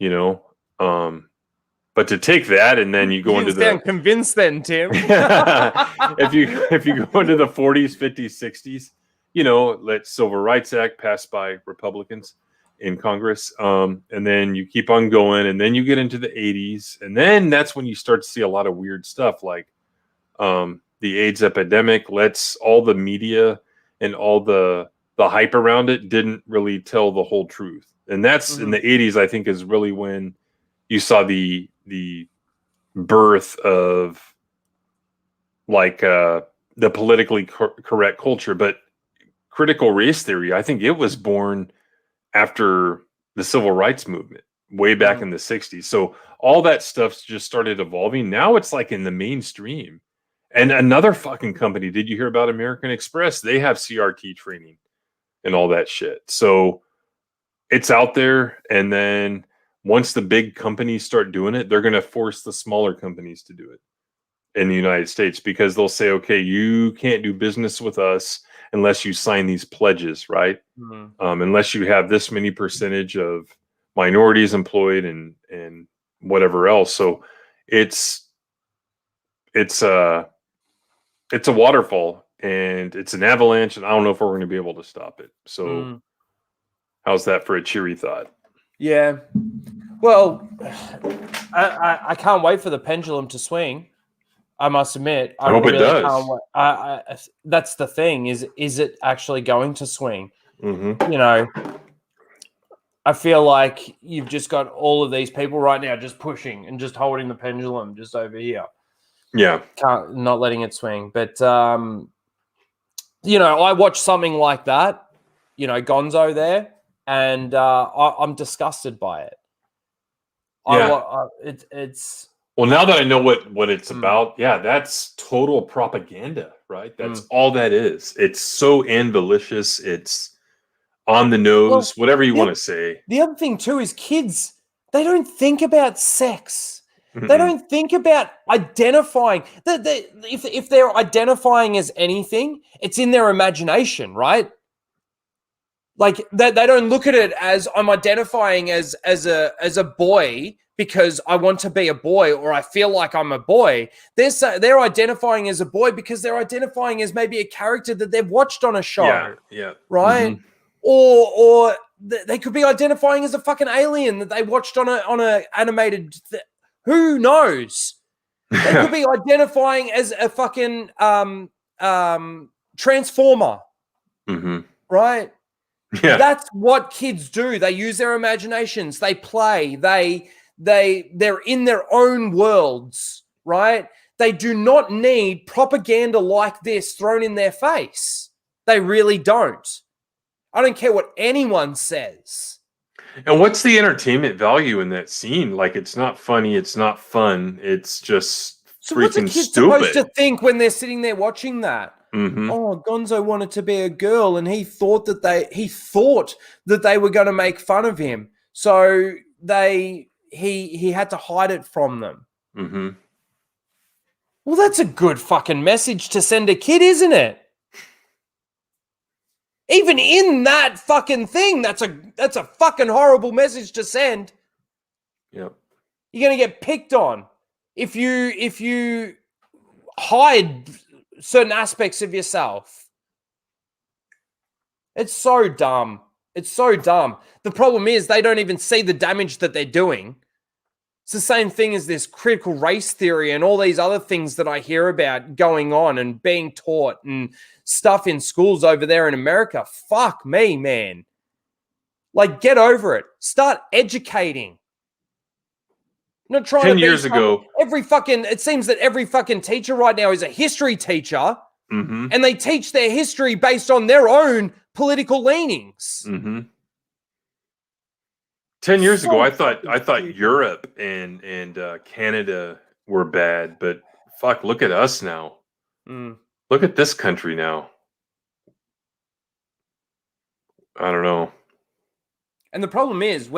but to take that and then you go into the convinced then, Tim. if you go into the 40s, 50s, 60s, let Civil Rights Act passed by Republicans in Congress, and then you keep on going, and then you get into the 80s, and then that's when you start to see a lot of weird stuff like the AIDS epidemic. All the media and all the hype around it didn't really tell the whole truth, and that's in the 80s. I think is really when you saw the birth of the politically correct culture. But critical race theory, I think it was born after the civil rights movement way back in the 60s. So all that stuff just started evolving. Now it's like in the mainstream. And another fucking company, did you hear about American Express? They have CRT training and all that shit. So it's out there. And then once the big companies start doing it, they're going to force the smaller companies to do it in the United States, because they'll say, okay, you can't do business with us unless you sign these pledges, right? Unless you have this many percentage of minorities employed and whatever else. So it's a waterfall, and it's an avalanche, and I don't know if we're going to be able to stop it. So how's that for a cheery thought? Yeah. Well, I can't wait for the pendulum to swing. I must admit. I hope really it does. That's the thing. Is it actually going to swing? Mm-hmm. You know, I feel like you've just got all of these people right now just pushing and just holding the pendulum just over here. Yeah. Not letting it swing. But, you know, I watch something like that, you know, Gonzo there, and I'm disgusted by it. Yeah. It's Well, now that I know what it's about, yeah, that's total propaganda, right? That's all that is. It's so ambitious. It's on the nose, whatever you want to say. The other thing too is kids, they don't think about sex. They Mm-mm. don't think about identifying. If they're identifying as anything, it's in their imagination, right? Like they don't look at it as I'm identifying as a boy because I want to be a boy or I feel like I'm a boy. They're identifying as a boy because they're identifying as maybe a character that they've watched on a show. Yeah. Right? Mm-hmm. Or they could be identifying as a fucking alien that they watched on a animated. Who knows? They could be identifying as a fucking transformer, Mm-hmm. right? Yeah. That's what kids do. They use their imaginations. They play. They're in their own worlds, right? They do not need propaganda like this thrown in their face. They really don't. I don't care what anyone says. And what's the entertainment value in that scene? Like, it's not funny. It's not fun. It's just So what's a freaking kid stupid. supposed to think when they're sitting there watching that? Mm-hmm. Oh, Gonzo wanted to be a girl, and he thought that they were going to make fun of him. So he had to hide it from them. Mm-hmm. Well, that's a good fucking message to send a kid, isn't it? Even in that fucking thing, that's a fucking horrible message to send. Yep. You're gonna get picked on if you hide certain aspects of yourself. It's so dumb. It's so dumb. The problem is they don't even see the damage that they're doing. It's the same thing as this critical race theory and all these other things that I hear about going on and being taught and stuff in schools over there in America. Fuck me, man. Like, get over it. Start educating. I'm not trying 10 to be years ago. it seems that every fucking teacher right now is a history teacher. Mm-hmm. And they teach their history based on their own political leanings. Mm-hmm. 10 years ago, I thought Europe and Canada were bad, but fuck, look at us now. Look at this country now. I don't know. And the problem is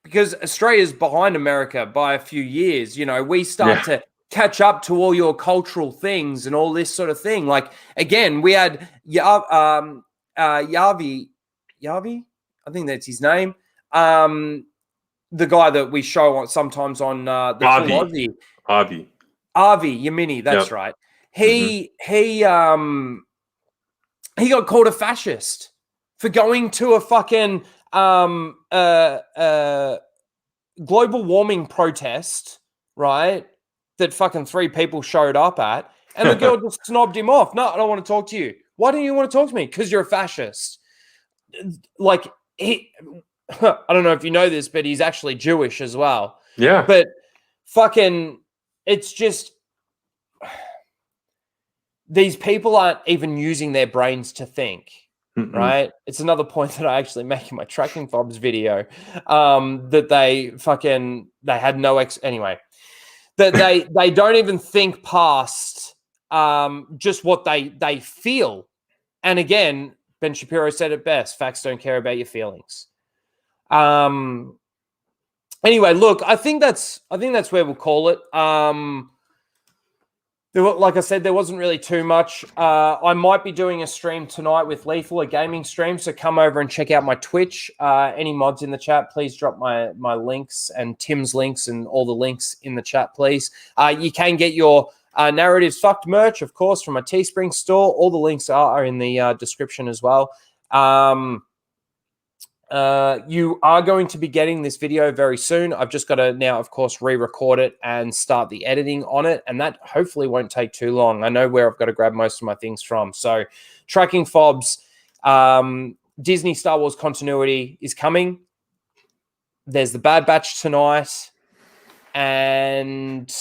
because Australia's behind America by a few years, you know, we start to catch up to all your cultural things and all this sort of thing. Like, again, we had Yavi, I think that's his name. The guy that we show sometimes on the Full Aussie. Avi Yamini, that's right. He got called a fascist for going to a fucking global warming protest, right? That fucking 3 people showed up at, and the girl just snobbed him off. No, I don't want to talk to you. Why don't you want to talk to me? Because you're a fascist. Like, I don't know if you know this, but he's actually Jewish as well. Yeah. But fucking, it's just, these people aren't even using their brains to think. Mm-mm. Right? It's another point that I actually make in my Tracking Fobs video, that they had no anyway, that they don't even think past just what they feel. And again, Ben Shapiro said it best: facts don't care about your feelings. Anyway, look, I think that's where we'll call it. Like I said, there wasn't really too much. I might be doing a stream tonight with Lethal, a gaming stream, so come over and check out my Twitch. Any mods in the chat, please drop my links and Tim's links and all the links in the chat, please. You can get your Narratives Fucked merch, of course, from my Teespring store. All the links are in the description as well. You are going to be getting this video very soon. I've just got to now, of course, re-record it and start the editing on it, and that hopefully won't take too long. I know where I've got to grab most of my things from. So Tracking Fobs, Disney Star Wars continuity is coming. There's the Bad Batch tonight. And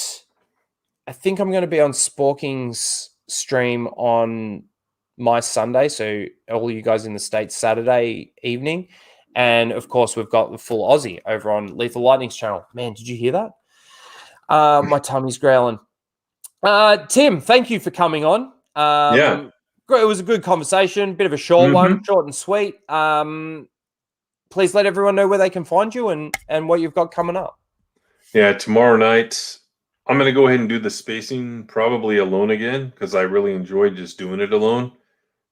I think I'm going to be on Sporking's stream on my Sunday. So all you guys in the States, Saturday evening. And of course, we've got the full Aussie over on Lethal Lightning's channel. Man, did you hear that? My tummy's growling. Tim, thank you for coming on. Yeah. Great. It was a good conversation. Bit of a short one, short and sweet. Please let everyone know where they can find you and what you've got coming up. Yeah, tomorrow night, I'm going to go ahead and do the spacing probably alone again because I really enjoyed just doing it alone.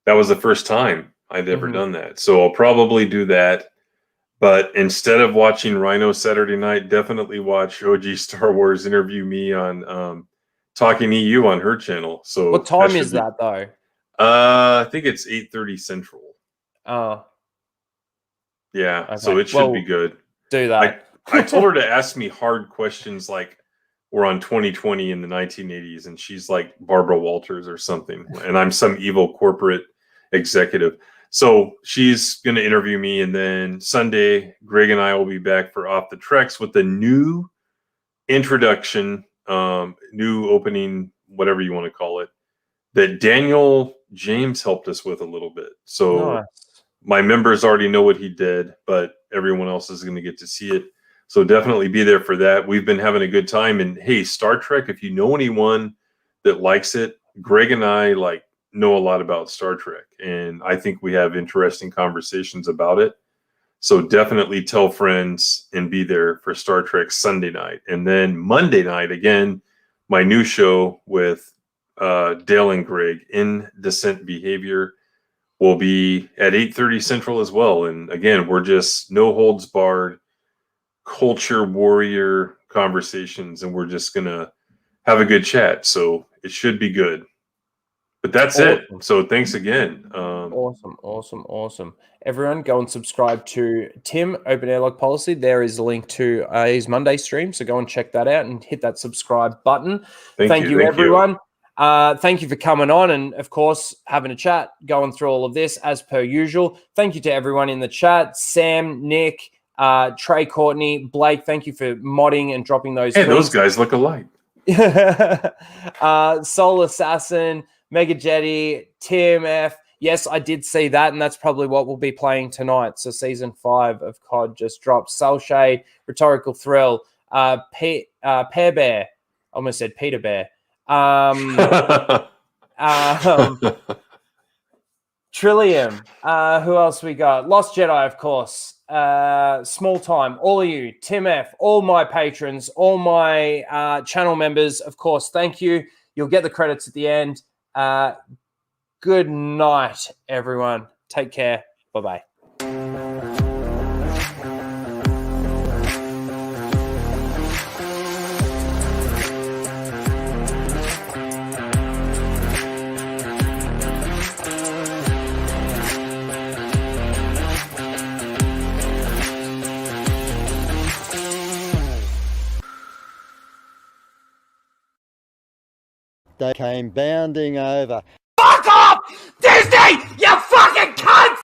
That was the first time I'd ever done that. So I'll probably do that. But instead of watching Rhino Saturday night, definitely watch OG Star Wars interview me on Talking EU on her channel. So what time is that though? I think it's 8:30 Central. Oh. Yeah, Okay. so it should be good. Do that. I told her to ask me hard questions like we're on 2020 in the 1980s, and she's like Barbara Walters or something, and I'm some evil corporate executive. So she's going to interview me, and then Sunday, Greg and I will be back for Off the Treks with the new introduction, new opening, whatever you want to call it, that Daniel James helped us with a little bit. So my members already know what he did, but everyone else is going to get to see it. So definitely be there for that. We've been having a good time. And hey, Star Trek, if you know anyone that likes it, Greg and I know a lot about Star Trek. And I think we have interesting conversations about it. So definitely tell friends and be there for Star Trek Sunday night. And then Monday night, again, my new show with Dale and Greg, Indecent Behavior, will be at 8:30 Central as well. And again, we're just no holds barred culture warrior conversations, and we're just gonna have a good chat. So it should be good. But that's it. So thanks again. Awesome. Everyone, go and subscribe to Tim Open Airlock Policy. There is a link to his Monday stream, so go and check that out and hit that subscribe button. Thank you, everyone. Thank you for coming on and, of course, having a chat, going through all of this as per usual. Thank you to everyone in the chat. Sam, Nick, Trey, Courtney, Blake, thank you for modding and dropping those. Hey, those guys look alike. Soul Assassin, Mega Jetty, TMF. Yes, I did see that, and that's probably what we'll be playing tonight. So season 5 of COD just dropped. Soul Shade, Rhetorical Thrill, Pear Bear. I almost said Peter Bear. Trillium. Who else we got? Lost Jedi, of course. Small Time. All of you. Tim F. All my patrons. All my channel members. Of course, thank you. You'll get the credits at the end. Good night, everyone. Take care. Bye-bye. They came bounding over. Fuck off! Disney! You fucking cunt!